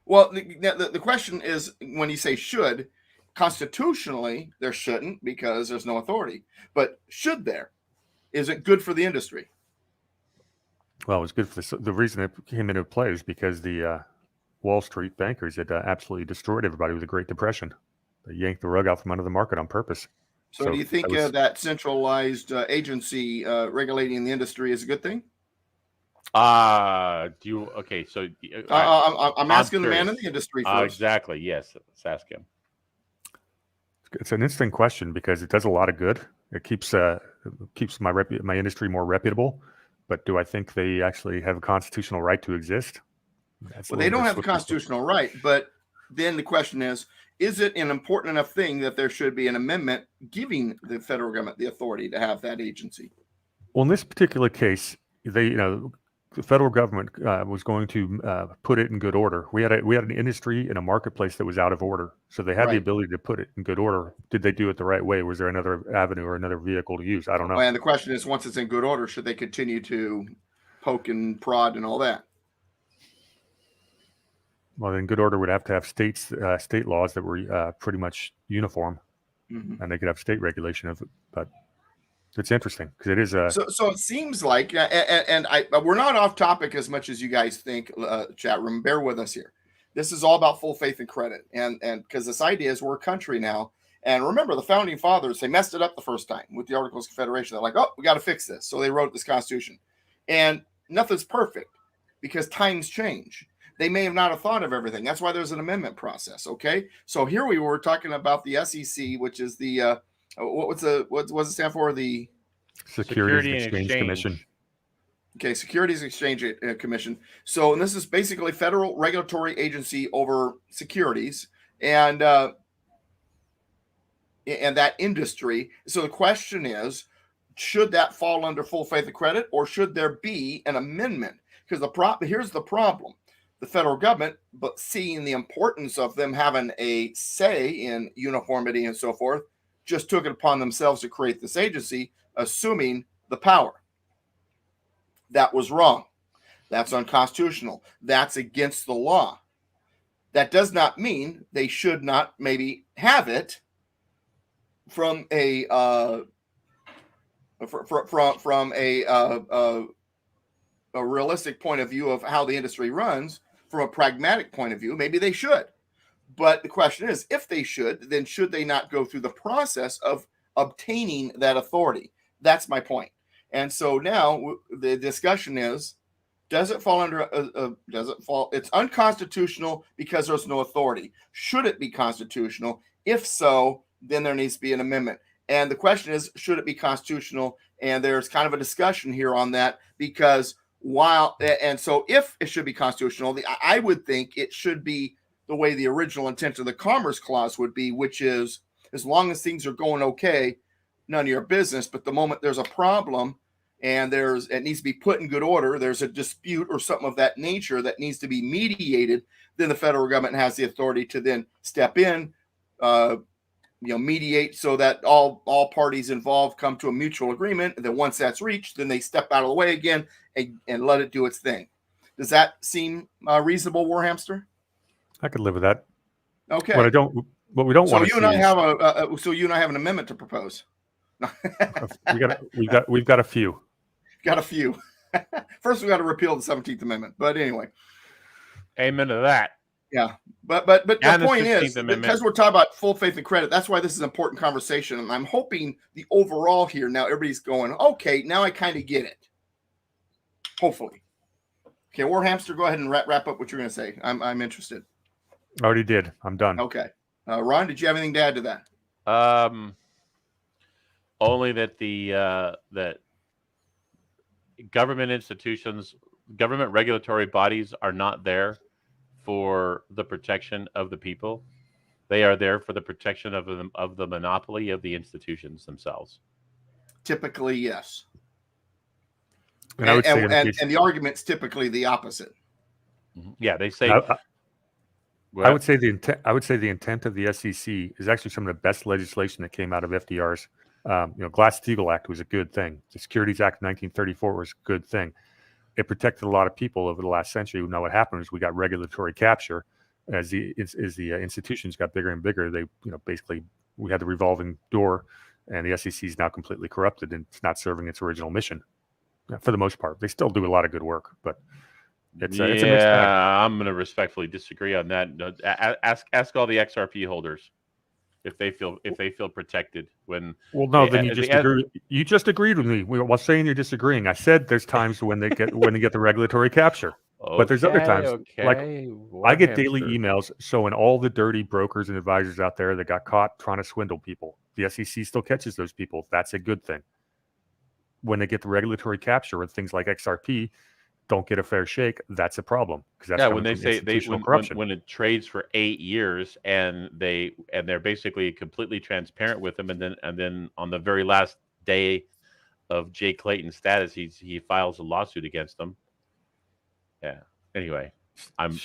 S3: Well, the question is, when you say should, constitutionally there shouldn't, because there's no authority. But should there? Is it good for the industry?
S2: Well, it was good for the reason it came into play is because the Wall Street bankers had absolutely destroyed everybody with the Great Depression. They yanked the rug out from under the market on purpose.
S3: So do you think that centralized agency regulating the industry is a good thing?
S1: Okay, so
S3: I'm asking the man in the industry first.
S1: Exactly, yes. Let's ask him.
S2: It's an interesting question because it does a lot of good. It keeps my industry more reputable. But do I think they actually have a constitutional right to exist?
S3: Well, they don't have the constitutional right, but then the question is it an important enough thing that there should be an amendment giving the federal government the authority to have that agency?
S2: Well, in this particular case, the federal government was going to put it in good order. We had an industry and a marketplace that was out of order, so they had the ability to put it in good order. Did they do it the right way? Was there another avenue or another vehicle to use? I don't know.
S3: And the question is, once it's in good order, should they continue to poke and prod and all that?
S2: Well, then good order would have to have state laws that were pretty much uniform, and they could have state regulation of it. But it's interesting because it is a.
S3: So it seems like, and we're not off topic as much as you guys think. Chat room, bear with us here. This is all about full faith and credit, and because this idea is we're a country now. And remember, the founding fathers, they messed it up the first time with the Articles of Confederation. They're like, oh, we got to fix this. So they wrote this Constitution, and nothing's perfect because times change. They may have not have thought of everything. That's why there's an amendment process. Okay, so here we were talking about the SEC, which is the what does it stand for? The
S2: Securities and Exchange Commission.
S3: Okay, Securities and Exchange Commission. So, and this is basically federal regulatory agency over securities and that industry. So the question is, should that fall under full faith and credit, or should there be an amendment? Because here's the problem. The federal government, but seeing the importance of them having a say in uniformity and so forth, just took it upon themselves to create this agency, assuming the power. That was wrong. That's unconstitutional. That's against the law. That does not mean they should not maybe have it from a realistic point of view of how the industry runs. From a pragmatic point of view, maybe they should. But the question is, if they should, then should they not go through the process of obtaining that authority? That's my point. And so now the discussion is, does it fall under it's unconstitutional because there's no authority. Should it be constitutional? If so, then there needs to be an amendment. And the question is, should it be constitutional? And there's kind of a discussion here on that, because so if it should be constitutional, I would think it should be the way the original intent of the Commerce Clause would be, which is, as long as things are going okay, none of your business. But the moment there's a problem and it needs to be put in good order, there's a dispute or something of that nature that needs to be mediated, then the federal government has the authority to then step in, mediate, so that all parties involved come to a mutual agreement. And then once that's reached, then they step out of the way again and let it do its thing. Does that seem reasonable, Warhamster?
S2: I could live with that.
S3: Okay.
S2: What we don't want to see.
S3: So you and I have an amendment to propose.
S2: We've got a few.
S3: Got a few. First, we got to repeal the 17th Amendment. But anyway.
S1: Amen to that.
S3: Yeah. But the point is, because we're talking about full faith and credit, that's why this is an important conversation. And I'm hoping the overall here, now everybody's going, okay, now I kind of get it. Hopefully. Okay, Warhamster, go ahead and wrap up what you're going to say. I'm interested.
S2: Already did. I'm done.
S3: Okay. Ron, did you have anything to add to that?
S1: Only that that government institutions, government regulatory bodies are not there for the protection of the people. They are there for the protection of the monopoly of the institutions themselves.
S3: Typically, yes.
S2: And I would say,
S3: and the argument's typically the opposite.
S1: Yeah, they say.
S2: I would say the intent. I would say the intent of the SEC is actually some of the best legislation that came out of FDR's. Glass-Steagall Act was a good thing. The Securities Act of 1934 was a good thing. It protected a lot of people over the last century. Now what happened is we got regulatory capture as the institutions got bigger and bigger. They, basically we had the revolving door, and the SEC is now completely corrupted and it's not serving its original mission for the most part. They still do a lot of good work, but it's a mixed bag.
S1: I'm going to respectfully disagree on that. Ask all the XRP holders if they feel protected when.
S2: Well, no, then you just agreed with me while saying you're disagreeing. I said there's times when they get the regulatory capture, but there's other times like I get daily emails showing all the dirty brokers and advisors out there that got caught trying to swindle people. The SEC still catches those people. That's a good thing. When they get the regulatory capture with things like XRP, don't get a fair shake, that's a problem, because that's
S1: when they say when it trades for 8 years and they're basically completely transparent with them, and then on the very last day of Jay Clayton's status, he files a lawsuit against them. Yeah. Anyway, I'm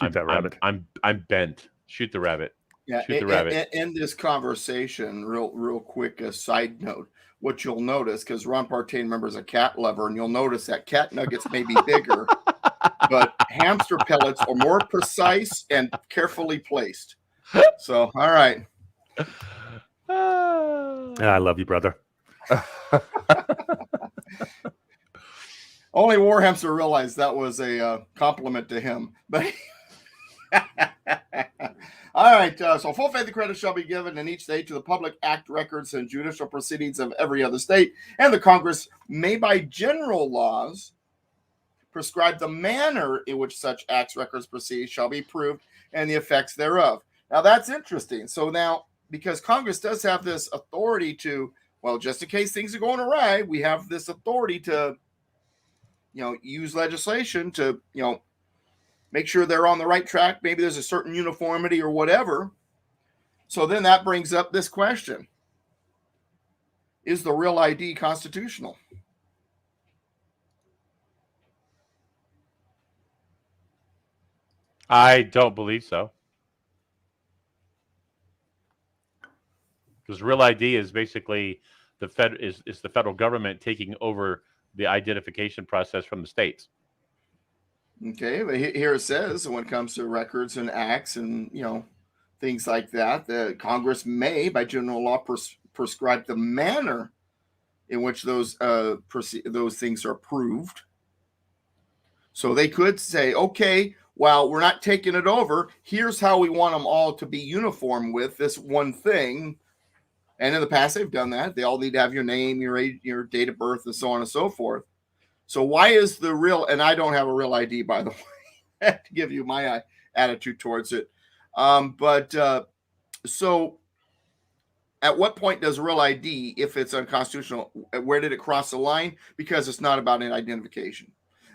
S1: bent. Shoot the rabbit.
S3: Yeah.
S1: Shoot the rabbit.
S3: In this conversation, real quick, a side note. What you'll notice, because Ron Partain, remember, is a cat lover, and you'll notice that cat nuggets may be bigger, but hamster pellets are more precise and carefully placed. So, all right.
S2: I love you, brother.
S3: Only Warhamster realized that was a compliment to him. But all right, so full faith and credit shall be given in each state to the public act records and judicial proceedings of every other state, and the Congress may by general laws prescribe the manner in which such acts, records, proceed shall be proved and the effects thereof. Now that's interesting. So now, because Congress does have this authority to, well, just in case things are going awry, we have this authority to, use legislation to, make sure they're on the right track. Maybe there's a certain uniformity or whatever. So then that brings up this question. Is the Real ID constitutional?
S1: I don't believe so. Because Real ID is basically the federal government taking over the identification process from the states.
S3: Okay, but here it says when it comes to records and acts and things like that, the Congress may, by general law, prescribe the manner in which those things are proved. So they could say, okay, well, we're not taking it over. Here's how we want them all to be uniform with this one thing. And in the past, they've done that. They all need to have your name, your age, your date of birth, and so on and so forth. So why is the real, and I don't have a Real ID, by the way, to give you my attitude towards it. So at what point does Real ID, if it's unconstitutional, where did it cross the line? Because it's not about an identification.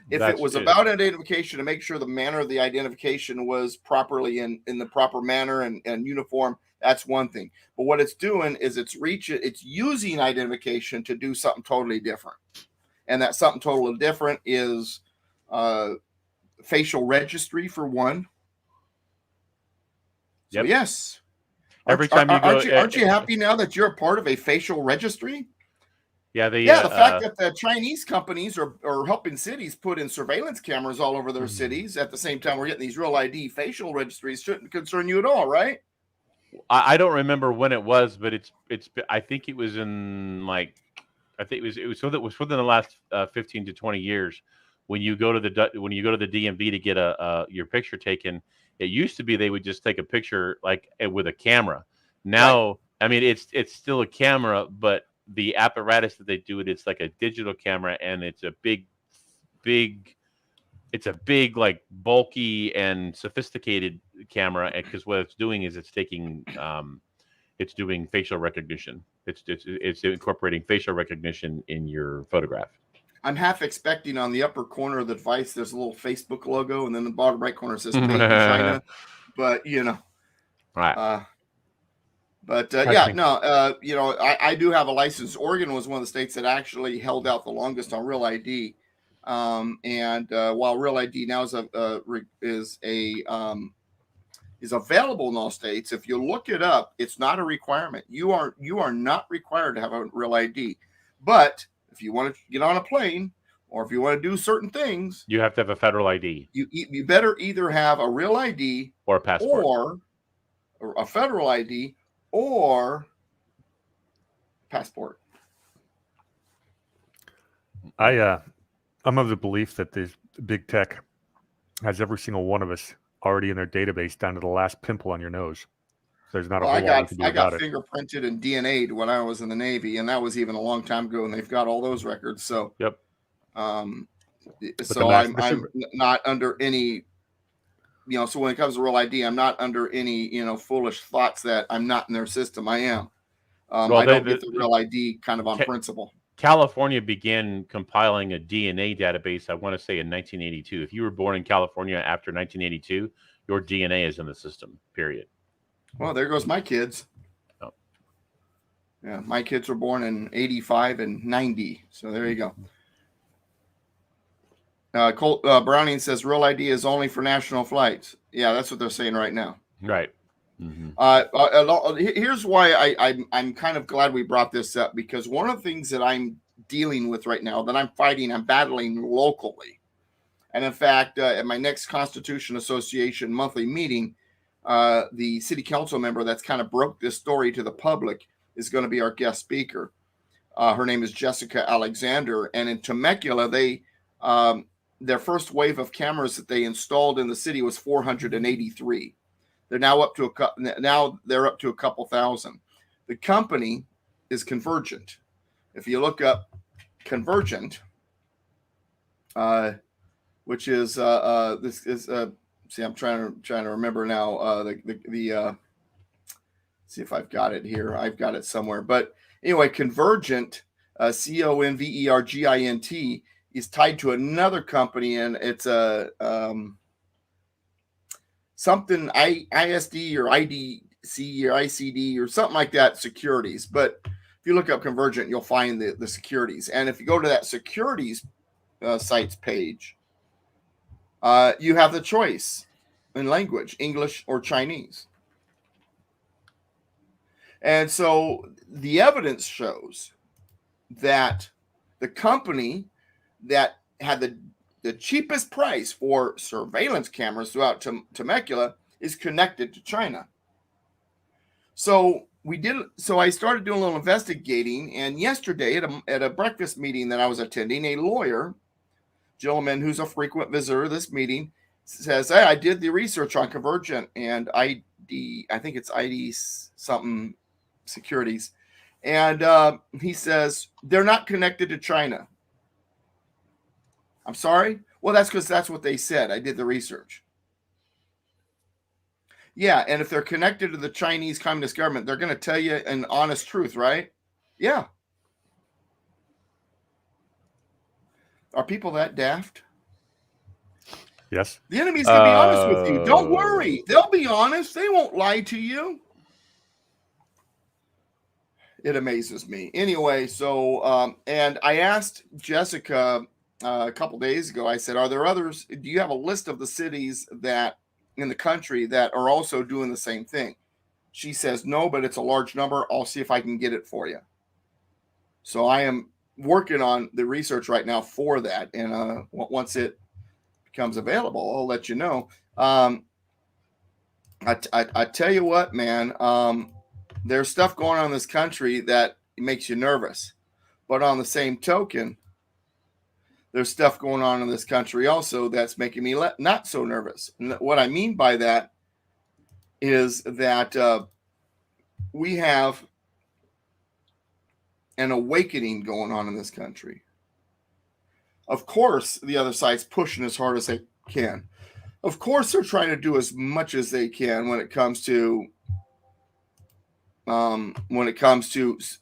S3: If it was about identification, to make sure the manner of the identification was properly in the proper manner and uniform, that's one thing. But what it's doing is it's using identification to do something totally different. And that something totally different is facial registry, for one. So
S1: yep.
S3: Yes.
S1: Every time you go,
S3: aren't you happy now that you're a part of a facial registry?
S1: Yeah, the
S3: fact that the Chinese companies are helping cities put in surveillance cameras all over their cities at the same time we're getting these Real ID facial registries shouldn't concern you at all, right?
S1: I don't remember when it was, but it's. I think it was in it was within the last 15 to 20 years. When you go to the DMV to get your picture taken, it used to be they would just take a picture with a camera. Now, right. I mean, it's still a camera, but the apparatus that they do it's like a digital camera, and it's a big, like bulky and sophisticated camera. Because what it's doing is it's taking, it's doing facial recognition. It's incorporating facial recognition in your photograph. I'm
S3: half expecting on the upper corner of the device there's a little Facebook logo, and then the bottom right corner says "Made in China." But
S1: right.
S3: But I do have a license. Oregon was one of the states that actually held out the longest on Real ID. While Real ID now is available in all states, if you look it up, it's not a requirement. You are not required to have a Real ID. But if you want to get on a plane or if you want to do certain things,
S1: you have to have a federal ID.
S3: You better either have a Real ID
S1: or a passport
S3: or a federal ID or passport.
S2: I'm of the belief that this big tech has every single one of us already in their database down to the last pimple on your nose. There's not a whole lot you can do about it.
S3: I got fingerprinted and DNA'd when I was in the Navy, and that was even a long time ago, and they've got all those records. So,
S1: yep.
S3: I'm not under any, so when it comes to Real ID, I'm not under any, foolish thoughts that I'm not in their system. I am. I don't get the Real ID kind of on principle.
S1: California began compiling a DNA database, I want to say in 1982. If you were born in California after 1982, your DNA is in the system, period.
S3: Well, there goes my kids.
S1: Oh.
S3: Yeah, my kids were born in 85 and 90. So there you go. Colt Browning says Real ID is only for national flights. Yeah, that's what they're saying right now.
S1: Right. Mm-hmm.
S3: Here's why I'm kind of glad we brought this up, because one of the things that I'm dealing with right now, that I'm battling locally, and in fact, at my next Constitution Association monthly meeting, the city council member that's kind of broke this story to the public is going to be our guest speaker. Her name is Jessica Alexander, and in Temecula, their first wave of cameras that they installed in the city was 483. They're now up to a couple thousand. The company is Convergent. If you look up Convergent, which is this is see, I'm trying to remember now see if I've got it here. I've got it somewhere. But anyway, Convergent, Convergint, is tied to another company, and it's a something ISD or IDC or ICD or something like that, securities. But if you look up Convergent, you'll find the securities. And if you go to that securities sites page, you have the choice in language, English or Chinese. And so the evidence shows that the company that had the cheapest price for surveillance cameras throughout Temecula is connected to China. So I started doing a little investigating, and yesterday at a breakfast meeting that I was attending, a lawyer, gentleman who's a frequent visitor of this meeting, says, hey, I did the research on Convergent and I think it's ID something securities. And he says, they're not connected to China. I'm sorry? Well, that's because that's what they said. I did the research. Yeah, and if they're connected to the Chinese Communist government, they're going to tell you an honest truth, right? Yeah. Are people that daft?
S2: Yes.
S3: The enemy's going to be honest with you. Don't worry. They'll be honest. They won't lie to you. It amazes me. Anyway, so, and I asked Jessica a couple days ago, I said, are there others? Do you have a list of the cities that in the country that are also doing the same thing? She says, no, but it's a large number. I'll see if I can get it for you. So I am working on the research right now for that. And once it becomes available, I'll let you know. I tell you what, man, there's stuff going on in this country that makes you nervous. But on the same token, there's stuff going on in this country also that's making me not so nervous. And what I mean by that is that we have an awakening going on in this country. Of course, the other side's pushing as hard as they can. Of course, they're trying to do as much as they can when it comes to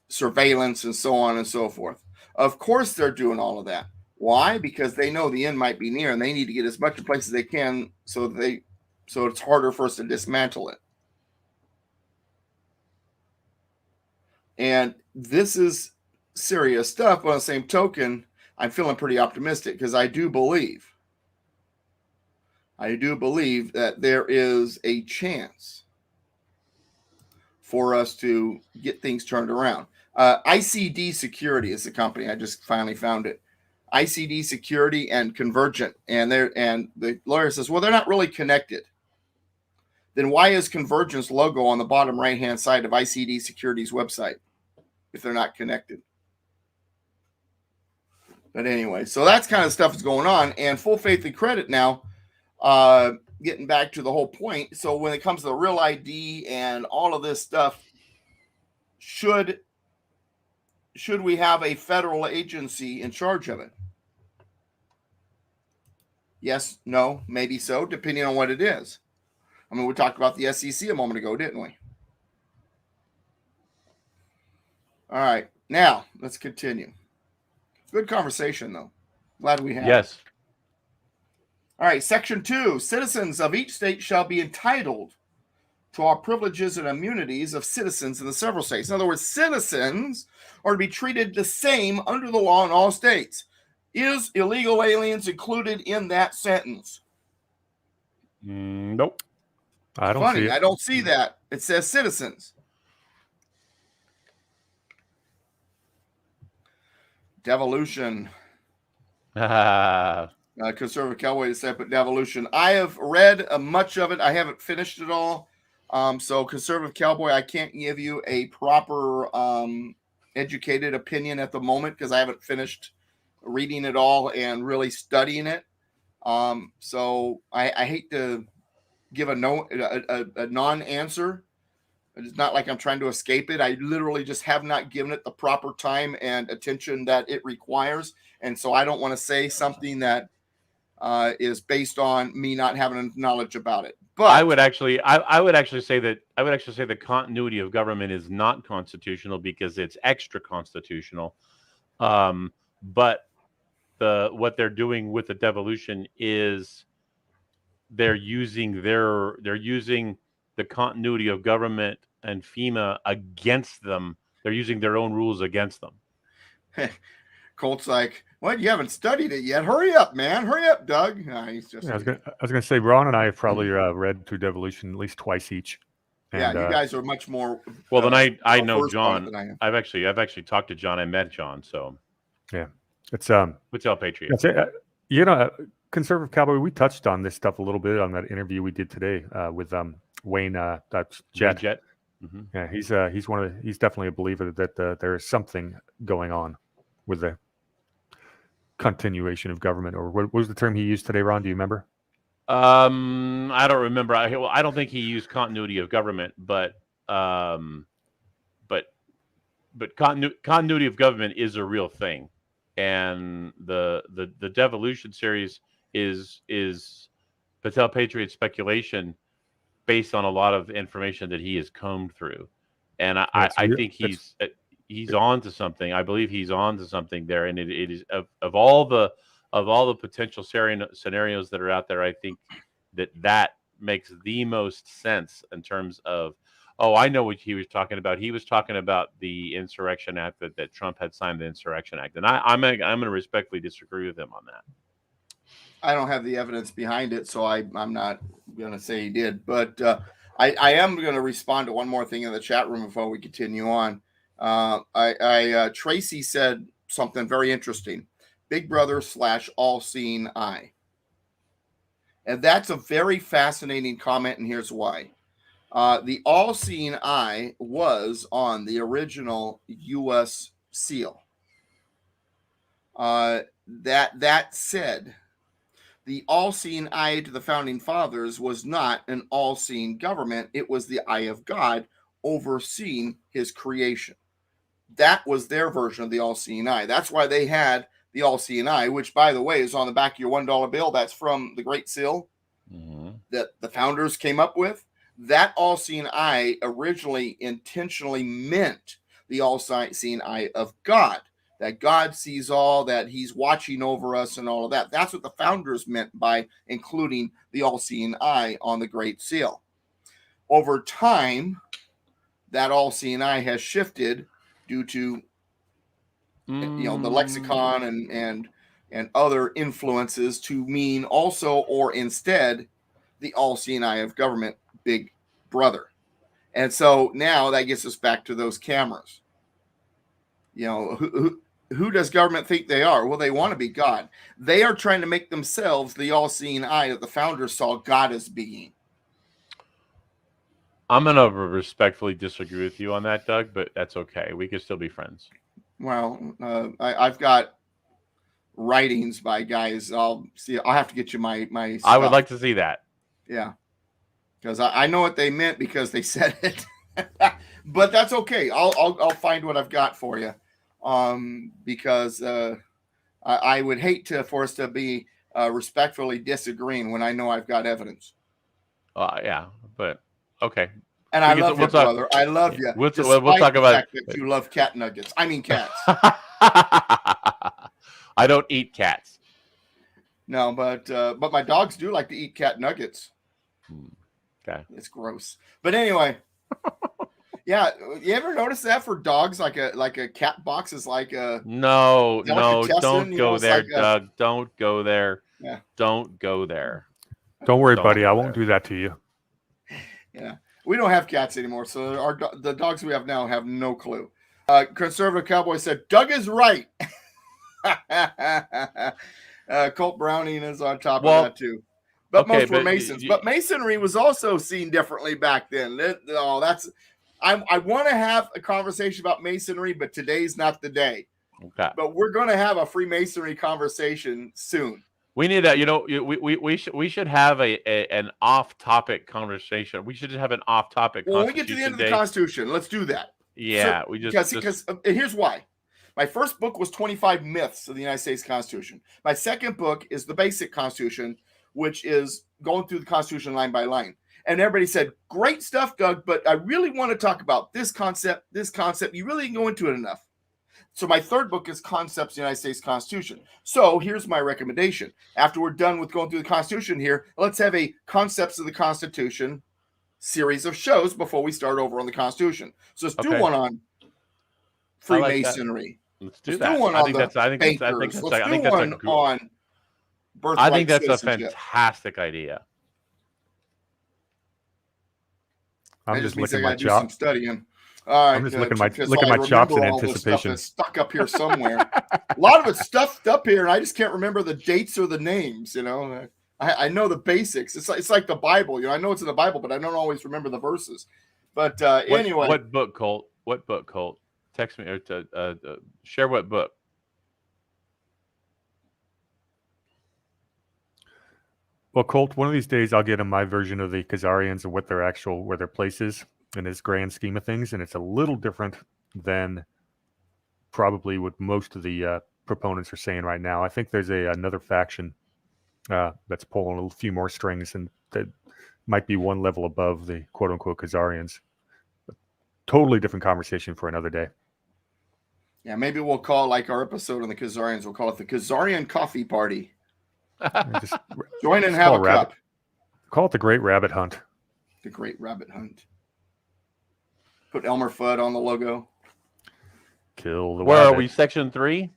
S3: surveillance and so on and so forth. Of course, they're doing all of that. Why? Because they know the end might be near, and they need to get as much in place as they can, so it's harder for us to dismantle it. And this is serious stuff. But on the same token, I'm feeling pretty optimistic because I do believe that there is a chance for us to get things turned around. ICD Security is the company. I just finally found it. ICD Security and Convergent. And the lawyer says, well, they're not really connected. Then why is Convergent's logo on the bottom right-hand side of ICD Security's website if they're not connected? But anyway, so that's kind of stuff that's going on. And full faith and credit now, getting back to the whole point. So when it comes to the real ID and all of this stuff, should we have a federal agency in charge of it? Yes, no, maybe so, depending on what it is. I mean, we talked about the SEC a moment ago, didn't we? All right, now let's continue. Good conversation, though. Glad we had.
S1: Yes.
S3: All right, Section 2. Citizens of each state shall be entitled to all privileges and immunities of citizens in the several states. In other words, citizens are to be treated the same under the law in all states. Is illegal aliens included in that sentence?
S1: Nope.
S2: I don't see it.
S3: I don't see that. It says citizens. Devolution. Conservative Cowboy said, but devolution. I have read much of it. I haven't finished it all. So Conservative Cowboy, I can't give you a proper educated opinion at the moment because I haven't finished reading it all and really studying it. So I hate to give a non-answer. It's not like I'm trying to escape it. I literally just have not given it the proper time and attention that it requires. And so I don't want to say something that is based on me not having knowledge about it. But
S1: I would actually say the continuity of government is not constitutional because it's extra constitutional. But what they're doing with the devolution is they're using the continuity of government and FEMA against them. They're using their own rules against them.
S3: Colt's like, what? You haven't studied it yet. Hurry up, man. Hurry up, Doug. He's just.
S2: Yeah, I was gonna say, Ron and I have probably read through devolution at least twice each.
S3: And, you guys are much more.
S1: Well, then I know John. I've actually talked to John. I met John. So
S2: yeah, it's
S1: what's up, Patriot?
S2: Conservative Cowboy. We touched on this stuff a little bit on that interview we did today with Wayne. That's Jet.
S1: Mm-hmm.
S2: Yeah, he's definitely a believer that there is something going on with the continuation of government, or what was the term he used today, Ron? Do you remember?
S1: I don't remember. I don't think he used continuity of government, but continuity of government is a real thing, and the devolution series is Patel Patriot speculation based on a lot of information that he has combed through, and I think he's on to something. I believe he's on to something there, and it is of all the potential scenarios that are out there, I think that makes the most sense in terms of, I know what he was talking about. He was talking about the Insurrection Act that Trump had signed, the Insurrection Act, and I'm going to respectfully disagree with him on that.
S3: I don't have the evidence behind it, so I'm not going to say he did, but I am going to respond to one more thing in the chat room before we continue on. Tracy said something very interesting. Big Brother / all-seeing eye. And that's a very fascinating comment, and here's why. The all-seeing eye was on the original U.S. seal. That said, the all-seeing eye to the Founding Fathers was not an all-seeing government. It was the eye of God overseeing his creation. That was their version of the all-seeing eye. That's why they had the all-seeing eye, which, by the way, is on the back of your $1 bill. That's from the Great Seal that the founders came up with. That all-seeing eye originally intentionally meant the all-seeing eye of God, that God sees all, that he's watching over us and all of that. That's what the founders meant by including the all-seeing eye on the Great Seal. Over time, that all-seeing eye has shifted due to the lexicon and other influences to mean also or instead the all-seeing eye of government, Big Brother. And so now that gets us back to those cameras. Who does government think they are? Well, they want to be God. They are trying to make themselves the all-seeing eye that the founders saw God as being.
S1: I'm going to respectfully disagree with you on that, Doug, but that's okay. We can still be friends.
S3: Well, I've got writings by guys. I'll have to get you my stuff.
S1: I would like to see that.
S3: Yeah. Because I know what they meant because they said it. But that's okay. I'll find what I've got for you. Because I would hate for us to be respectfully disagreeing when I know I've got evidence.
S1: Yeah, but okay.
S3: And I love you, brother. I love you.
S1: We'll talk about
S3: that you love cat nuggets. I mean cats.
S1: I don't eat cats.
S3: No, but my dogs do like to eat cat nuggets.
S1: Okay,
S3: it's gross. But anyway. Yeah, you ever notice that for dogs, like a cat box is like a
S1: no, don't go there, like Doug. Don't go there.
S3: Yeah,
S1: don't go there.
S2: Don't worry, buddy. I won't do that to you.
S3: Yeah, we don't have cats anymore, so the dogs we have now have no clue. Conservative Cowboy said Doug is right. Colt Browning is on top of that too. But most were Masons. But Masonry was also seen differently back then. I want to have a conversation about Masonry, but today's not the day.
S1: Okay.
S3: But we're going to have a Freemasonry conversation soon.
S1: We need that. We should have an off-topic conversation. We should just have an off-topic.
S3: Well, when we get to the end of the Constitution, let's do that.
S1: Yeah,
S3: because here's why. My first book was 25 Myths of the United States Constitution. My second book is the Basic Constitution, which is going through the Constitution line by line. And everybody said, great stuff, Doug, but I really want to talk about this concept. You really didn't go into it enough. So my third book is Concepts of the United States Constitution. So here's my recommendation. After we're done with going through the Constitution here, let's have a Concepts of the Constitution series of shows before we start over on the Constitution. So let's do one on Freemasonry.
S1: Let's do that. I think that's on birthright. I think that's a fantastic idea.
S2: I'm just looking at my chops.
S3: Studying. All right,
S2: I'm just looking at my chops in anticipation.
S3: Stuck up here somewhere. A lot of it's stuffed up here, and I just can't remember the dates or the names. I know the basics. It's like the Bible. I know it's in the Bible, but I don't always remember the verses. But anyway,
S1: what book, Colt? What book, Colt? Text me or share what book.
S2: Well, Colt, one of these days I'll get in my version of the Khazarians and where their place is in this grand scheme of things, and it's a little different than probably what most of the proponents are saying right now. I think there's another faction that's pulling a few more strings, and that might be one level above the quote-unquote Khazarians. Totally different conversation for another day.
S3: Yeah, maybe we'll call, like our episode on the Khazarians, we'll call it the Khazarian Coffee Party. Join and have a cup.
S2: Call it the Great Rabbit Hunt.
S3: The Great Rabbit Hunt. Put Elmer Fudd on the logo.
S2: Kill the
S1: Where
S2: rabbit.
S1: Are we? Section 3?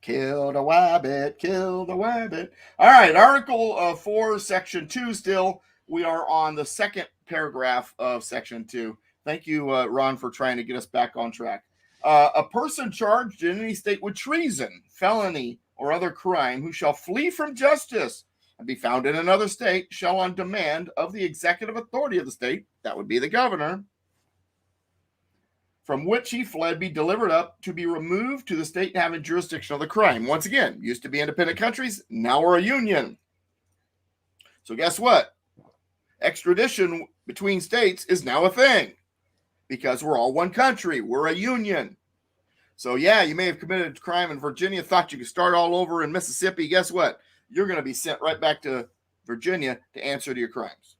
S3: Kill the wabbit. Kill the wabbit. All right. Article 4, Section 2 still. We are on the second paragraph of Section 2. Thank you, Ron, for trying to get us back on track. A person charged in any state with treason, felony, or other crime who shall flee from justice and be found in another state shall, on demand of the executive authority of the state, that would be the governor, from which he fled, be delivered up to be removed to the state having jurisdiction of the crime. Once again, used to be independent countries, now we're a union. So guess what? Extradition between states is now a thing because we're all one country. We're a union. So, yeah, you may have committed a crime in Virginia, thought you could start all over in Mississippi. Guess what? You're going to be sent right back to Virginia to answer to your crimes.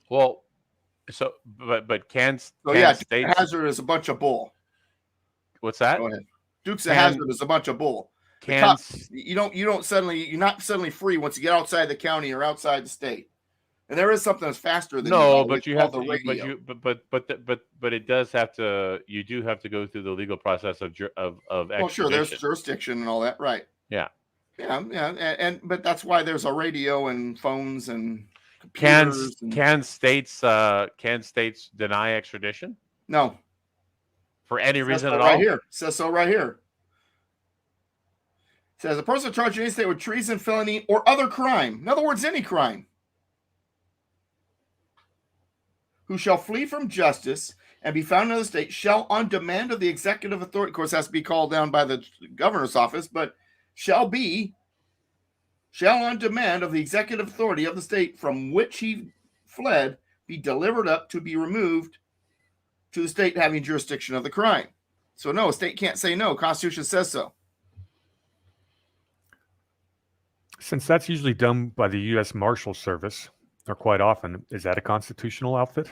S1: Well, so, but can states...
S3: Hazard is a bunch of bull.
S1: What's that?
S3: Go ahead. Dukes of Hazzard is a bunch of bull. You're not suddenly free once you get outside the county or outside the state. And there is something that's faster than
S1: but you have to,
S3: radio.
S1: but it does have to. You do have to go through the legal process of extradition.
S3: Well, sure, there's jurisdiction and all that, right?
S1: Yeah,
S3: but that's why there's a radio and phones and computers.
S1: Can states deny extradition?
S3: No,
S1: for any reason at
S3: all.
S1: Right
S3: here, it says so right here. It says a person charged in any state with treason, felony, or other crime. In other words, any crime. Who shall flee from justice and be found in another state shall, on demand of the executive authority, of course, has to be called down by the governor's office, but shall, on demand of the executive authority of the state from which he fled, be delivered up to be removed to the state having jurisdiction of the crime. So no, a state can't say no. Constitution says so.
S2: Since that's usually done by the U.S. Marshal Service, or quite often, is that a constitutional outfit?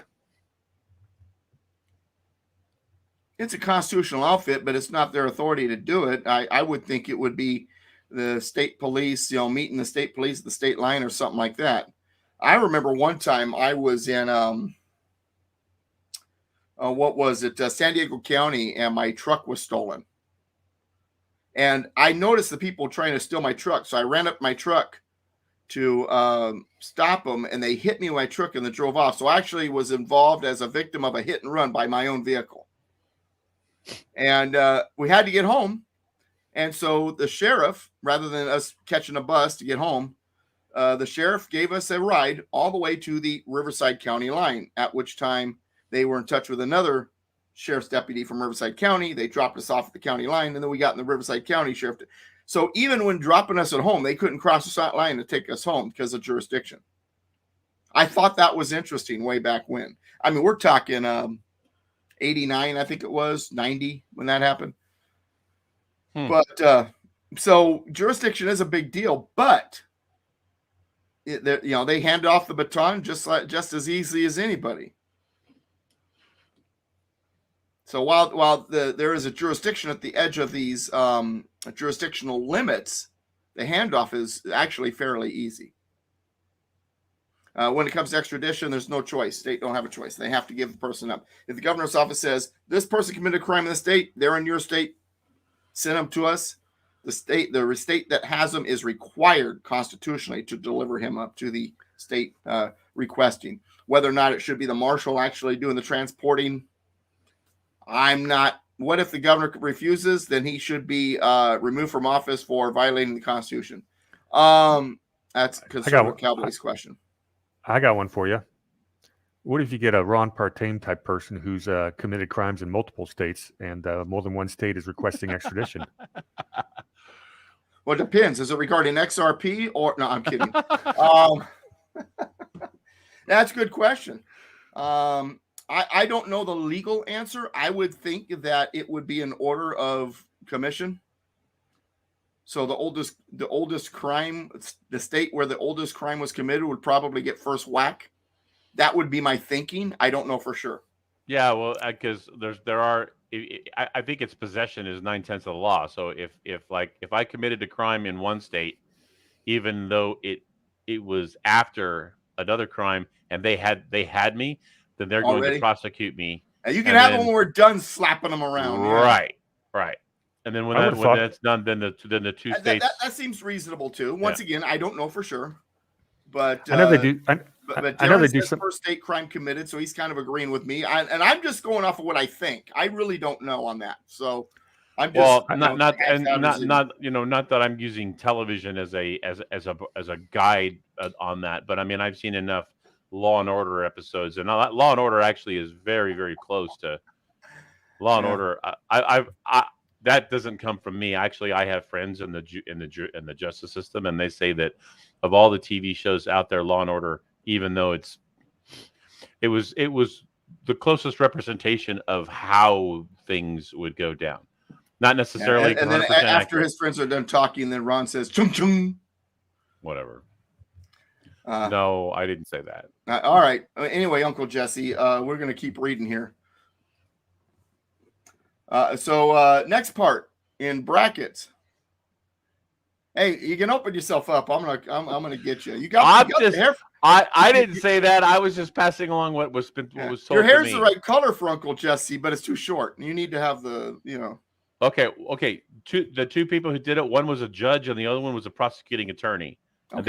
S3: It's a constitutional outfit, but it's not their authority to do it. I would think it would be the state police, meeting the state police at the state line or something like that. I remember one time I was in, San Diego County, and my truck was stolen. And I noticed the people trying to steal my truck. So I ran up my truck to stop them, and they hit me with my truck and they drove off. So I actually was involved as a victim of a hit and run by my own vehicle. And we had to get home. And so the sheriff, rather than us catching a bus to get home, the sheriff gave us a ride all the way to the Riverside County line, at which time they were in touch with another sheriff's deputy from Riverside County. They dropped us off at the county line, and then we got in the Riverside County sheriff. So even when dropping us at home, they couldn't cross the line to take us home because of jurisdiction. I thought that was interesting way back when. I mean, we're talking 89, I think it was, 90 when that happened. But so jurisdiction is a big deal, but they hand off the baton just as easily as anybody. So while there is a jurisdiction at the edge of these jurisdictional limits, the handoff is actually fairly easy. When it comes to extradition, there's no choice. State don't have a choice. They have to give the person up. If the governor's office says this person committed a crime in the state, they're in your state, send them to us. The state that has them is required constitutionally to deliver him up to the state requesting. Whether or not it should be the marshal actually doing the transporting, I'm not. What if the governor refuses? Then he should be removed from office for violating the Constitution. That's Conservative Cowboys question.
S2: I got one for you. What if you get a Ron Partain type person who's committed crimes in multiple states, and more than one state is requesting extradition?
S3: Well, it depends. Is it regarding XRP or no? I'm kidding. That's a good question. I don't know the legal answer. I would think that it would be an order of commission. So the oldest crime, the state where the oldest crime was committed would probably get first whack. That would be my thinking. I don't know for sure.
S1: Yeah, well, because I think its possession is 9/10 of the law. So if I committed a crime in one state, even though it was after another crime and they had me, then they're going to prosecute me.
S3: And you can have them when we're done slapping them around.
S1: Right. And then when that's done, then the two states.
S3: That seems reasonable too. Once again, I don't know for sure, but
S2: I know they do.
S3: I know they do some first state crime committed, so he's kind of agreeing with me. And I'm just going off of what I think. I really don't know on that. So I'm just
S1: not that I'm using television as a guide on that, but I mean I've seen enough Law and Order episodes, and Law and Order actually is very, very close to Law and Order. That doesn't come from me. Actually, I have friends in the justice system, and they say that of all the TV shows out there, Law and Order, even though it was the closest representation of how things would go down. Not necessarily.
S3: And then after his friends are done talking, then Ron says, "Chung chung."
S1: Whatever. No, I didn't say that.
S3: All right. Anyway, Uncle Jesse, we're going to keep reading here. So next part in brackets. Hey, you can open yourself up. I'm gonna get you. You got
S1: just
S3: hair.
S1: I didn't say that. I was just passing along what was told
S3: Your hair's
S1: to me.
S3: the right color for Uncle Jesse, but it's too short. You need to have the
S1: Okay. The two people who did it, one was a judge and the other one was a prosecuting attorney. Okay. And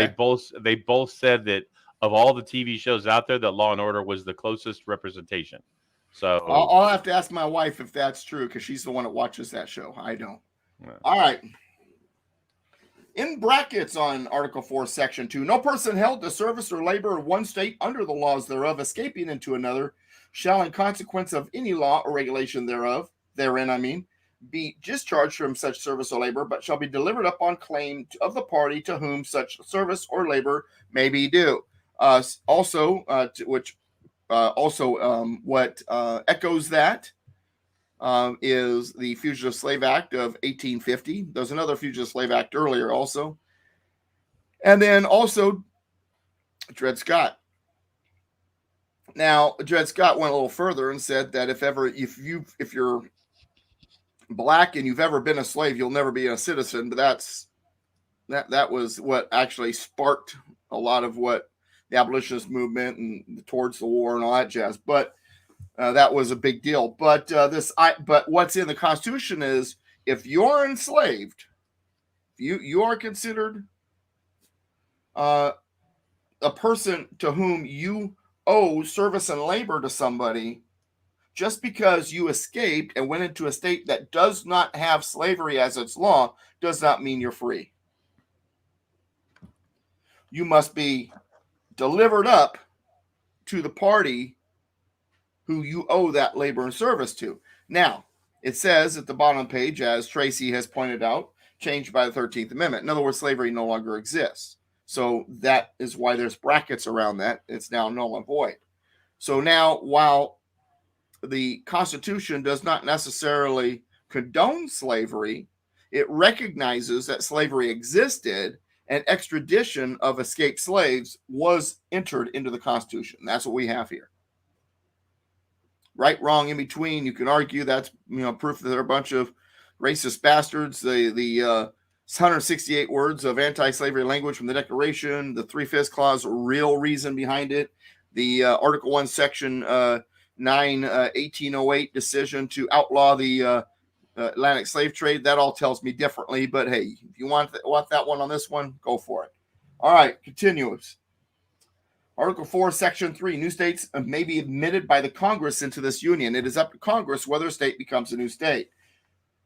S1: they both said that of all the TV shows out there, that Law and Order was the closest representation. So
S3: I'll have to ask my wife if that's true, because she's the one that watches that show. I don't. Yeah. All right. In brackets on Article 4, Section 2, no person held to service or labor in one state under the laws thereof, escaping into another, shall in consequence of any law or regulation therein, be discharged from such service or labor, but shall be delivered up on claim of the party to whom such service or labor may be due. What echoes that is the Fugitive Slave Act of 1850. There's another Fugitive Slave Act earlier also. And then also Dred Scott. Now, Dred Scott went a little further and said that if you're black and you've ever been a slave, you'll never be a citizen. But that was what actually sparked a lot of what the abolitionist movement and towards the war and all that jazz. But that was a big deal. But what's in the Constitution is, if you're enslaved, you are considered a person to whom you owe service and labor to somebody. Just because you escaped and went into a state that does not have slavery as its law does not mean you're free. You must be delivered up to the party who you owe that labor and service to. Now, it says at the bottom page, as Tracy has pointed out, changed by the 13th Amendment. In other words, slavery no longer exists. So that is why there's brackets around that. It's now null and void. So now, while the Constitution does not necessarily condone slavery, it recognizes that slavery existed, and extradition of escaped slaves was entered into the Constitution. That's what we have here. Right, wrong, in between. You can argue that's proof that they're a bunch of racist bastards. The 168 words of anti-slavery language from the Declaration, the 3/5 clause, real reason behind it, the Article 1, Section 9, 1808 decision to outlaw the Atlantic slave trade. That all tells me differently, but hey, if you want that one on this one, go for it. All right, continues. Article 4, Section 3, new states may be admitted by the Congress into this union. It is up to Congress whether a state becomes a new state.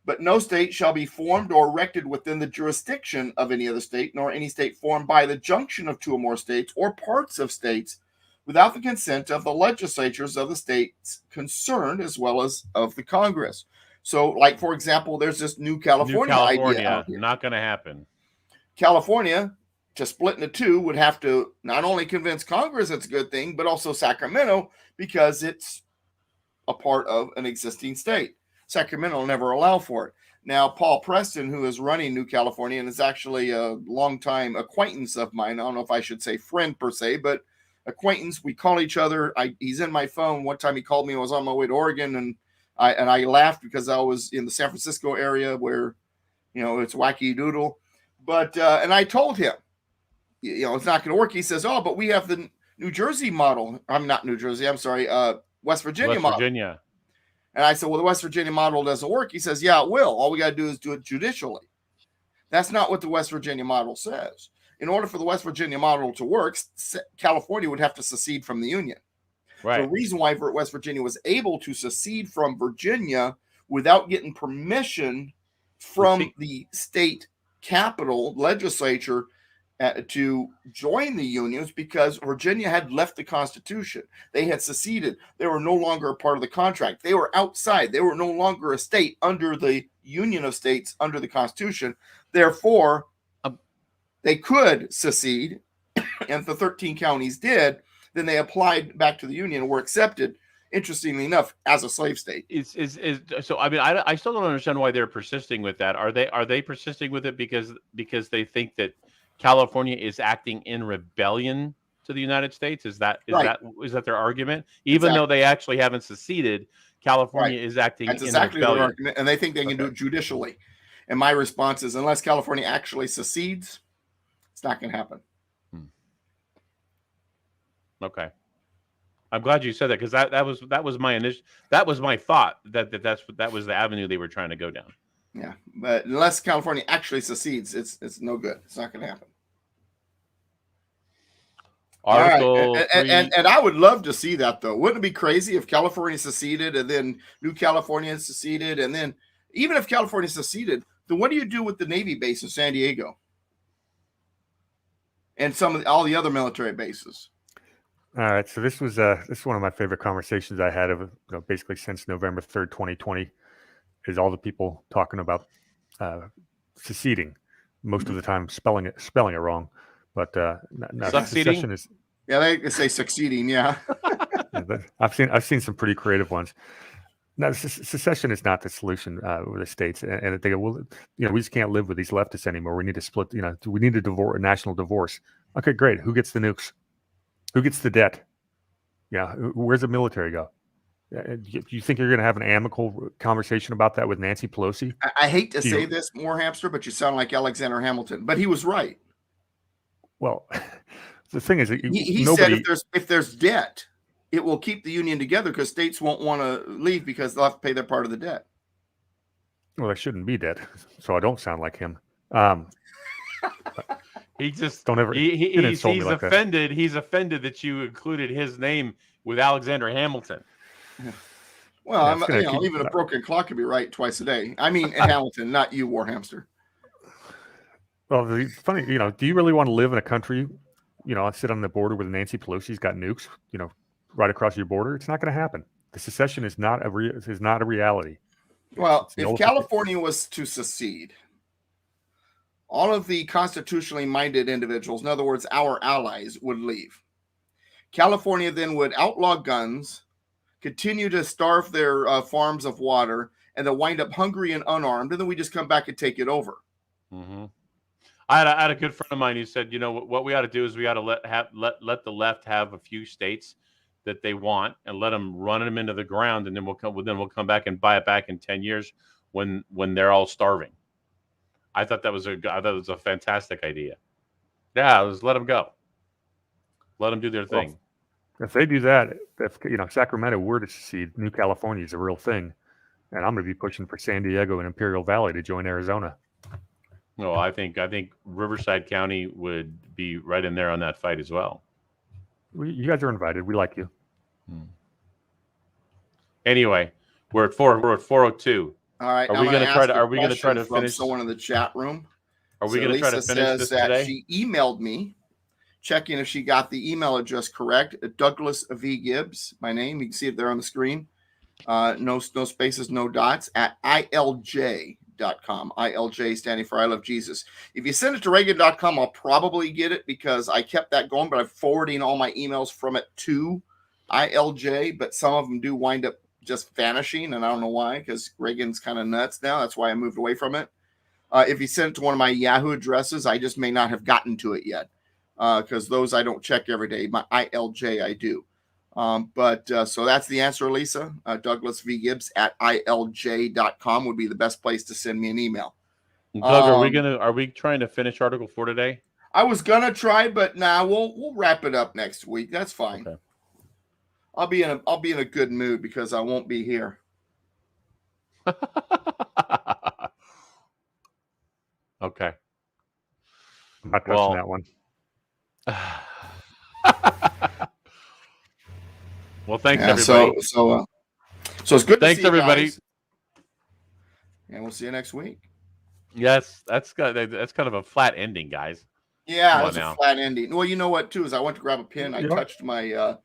S3: But no state shall be formed or erected within the jurisdiction of any other state, nor any state formed by the junction of two or more states or parts of states, without the consent of the legislatures of the states concerned, as well as of the Congress. So, like, for example, there's this New California idea out here.
S1: Not going to happen.
S3: California, to split into two, would have to not only convince Congress it's a good thing, but also Sacramento, because it's a part of an existing state. Sacramento will never allow for it. Now, Paul Preston, who is running New California and is actually a longtime acquaintance of mine, I don't know if I should say friend per se, but acquaintance. We call each other. He's in my phone. One time he called me. I was on my way to Oregon, and I laughed because I was in the San Francisco area where, it's wacky doodle. But and I told him, it's not going to work. He says, "Oh, but we have the New Jersey model." I'm not New Jersey. I'm sorry, West Virginia model.
S1: Virginia.
S3: And I said, "Well, the West Virginia model doesn't work." He says, "Yeah, it will. All we got to do is do it judicially." That's not what the West Virginia model says. In order for the West Virginia model to work, California would have to secede from the Union. Right. The reason why West Virginia was able to secede from Virginia without getting permission from the state capital legislature to join the Union is because Virginia had left the Constitution. They had seceded. They were no longer a part of the contract. They were outside. They were no longer a state under the Union of States under the Constitution. Therefore, they could secede, and if the 13 counties did, then they applied back to the Union and were accepted, interestingly enough, as a slave state.
S1: So I mean, I still don't understand why they're persisting with that. Are they persisting with it because they think that California is acting in rebellion to the United States? Is that their argument? Even though they actually haven't seceded, California is acting in rebellion.
S3: Their argument, and they think they can do it judicially. And my response is, unless California actually secedes, it's not going to happen.
S1: Okay. I'm glad you said that, because that was my initial, that was my thought, that was the avenue they were trying to go down.
S3: Yeah, but unless California actually secedes, it's no good. It's not going to happen.
S1: Article
S3: right. And I would love to see that, though. Wouldn't it be crazy if California seceded and then New California seceded, and then even if California seceded, then what do you do with the Navy base in San Diego and all the other military bases?
S2: All right, so this is one of my favorite conversations I had of basically since November 3rd, 2020, is all the people talking about seceding, most of the time spelling it wrong, but secession is.
S3: Yeah, they say succeeding. Yeah,
S2: I've seen some pretty creative ones. Now, secession is not the solution with the states, and they go, well, we just can't live with these leftists anymore. We need to split. We need a national divorce. Okay, great. Who gets the nukes? Who gets the debt? Where's the military go? Do you think you're going to have an amicable conversation about that with Nancy Pelosi?
S3: I hate to say this, Hamster, but you sound like Alexander Hamilton. But he was right.
S2: Well, the thing is,
S3: he said if there's debt, it will keep the union together because states won't want to leave because they'll have to pay their part of the debt.
S2: Well, there shouldn't be debt, so I don't sound like him.
S1: He just
S2: don't ever.
S1: He's offended. He's offended that you included his name with Alexander Hamilton.
S3: Well, even a broken clock can be right twice a day. I mean, Hamilton, not you, War Hamster.
S2: Well, the funny, do you really want to live in a country, sit on the border with Nancy Pelosi's got nukes, right across your border? It's not going to happen. The secession is not a reality.
S3: Well, if California was to secede, all of the constitutionally minded individuals, in other words, our allies, would leave. California then would outlaw guns, continue to starve their farms of water, and they'll wind up hungry and unarmed, and then we just come back and take it over.
S1: Mm-hmm. I had a good friend of mine who said, what we ought to do is we ought to let the left have a few states that they want and let them run them into the ground, and then we'll come back and buy it back in 10 years when they're all starving. I thought that was a fantastic idea. Yeah, let them go. Let them do their thing.
S2: Well, if they do that, if Sacramento were to secede, New California is a real thing, and I'm going to be pushing for San Diego and Imperial Valley to join Arizona.
S1: No, I think Riverside County would be right in there on that fight as well.
S2: You guys are invited. We like you.
S1: Anyway, we're at 4:02.
S3: All right.
S1: Are we going to try to finish?
S3: Someone in the chat room.
S1: Are we going to try to finish this today?
S3: She emailed me, checking if she got the email address correct. Douglas V Gibbs, my name. You can see it there on the screen. No spaces, no dots, at ILJ.com. ILJ standing for I Love Jesus. If you send it to Reagan.com, I'll probably get it because I kept that going, but I'm forwarding all my emails from it to ILJ, but some of them do wind up just vanishing, and I don't know why, because Reagan's kind of nuts now. That's why I moved away from it. If you send it to one of my Yahoo addresses, I just may not have gotten to it yet because those I don't check every day. My ILJ I do. So that's the answer, Lisa. Douglas V Gibbs at ILJ.com would be the best place to send me an email.
S1: Doug, are we trying to finish Article 4 today?
S3: I was gonna try, but we'll wrap it up next week. That's fine.
S1: Okay.
S3: I'll be in a good mood because I won't be here.
S1: Okay.
S2: I'm not touching that one.
S1: Well, thanks everybody.
S3: So it's good.
S1: Thanks everybody.
S3: Guys. And we'll see you next week.
S1: Yes, that's kind of a flat ending, guys.
S3: Yeah, that's a flat ending. Well, you know what too is I went to grab a pen. I touched my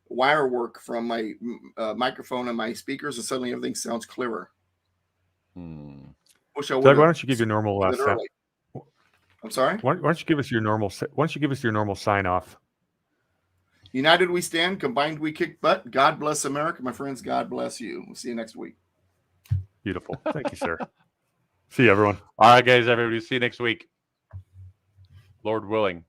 S3: wire work from my microphone and my speakers, and suddenly everything sounds clearer. Wish I would.
S2: Doug, why don't you give your normal?
S3: I'm sorry.
S2: Why don't you give us your normal? Why don't you give us your normal sign off?
S3: United we stand, combined we kick butt. God bless America, my friends. God bless you. We'll see you next week.
S2: Beautiful. Thank you, sir. See you, everyone.
S1: All right, guys, everybody. See you next week. Lord willing.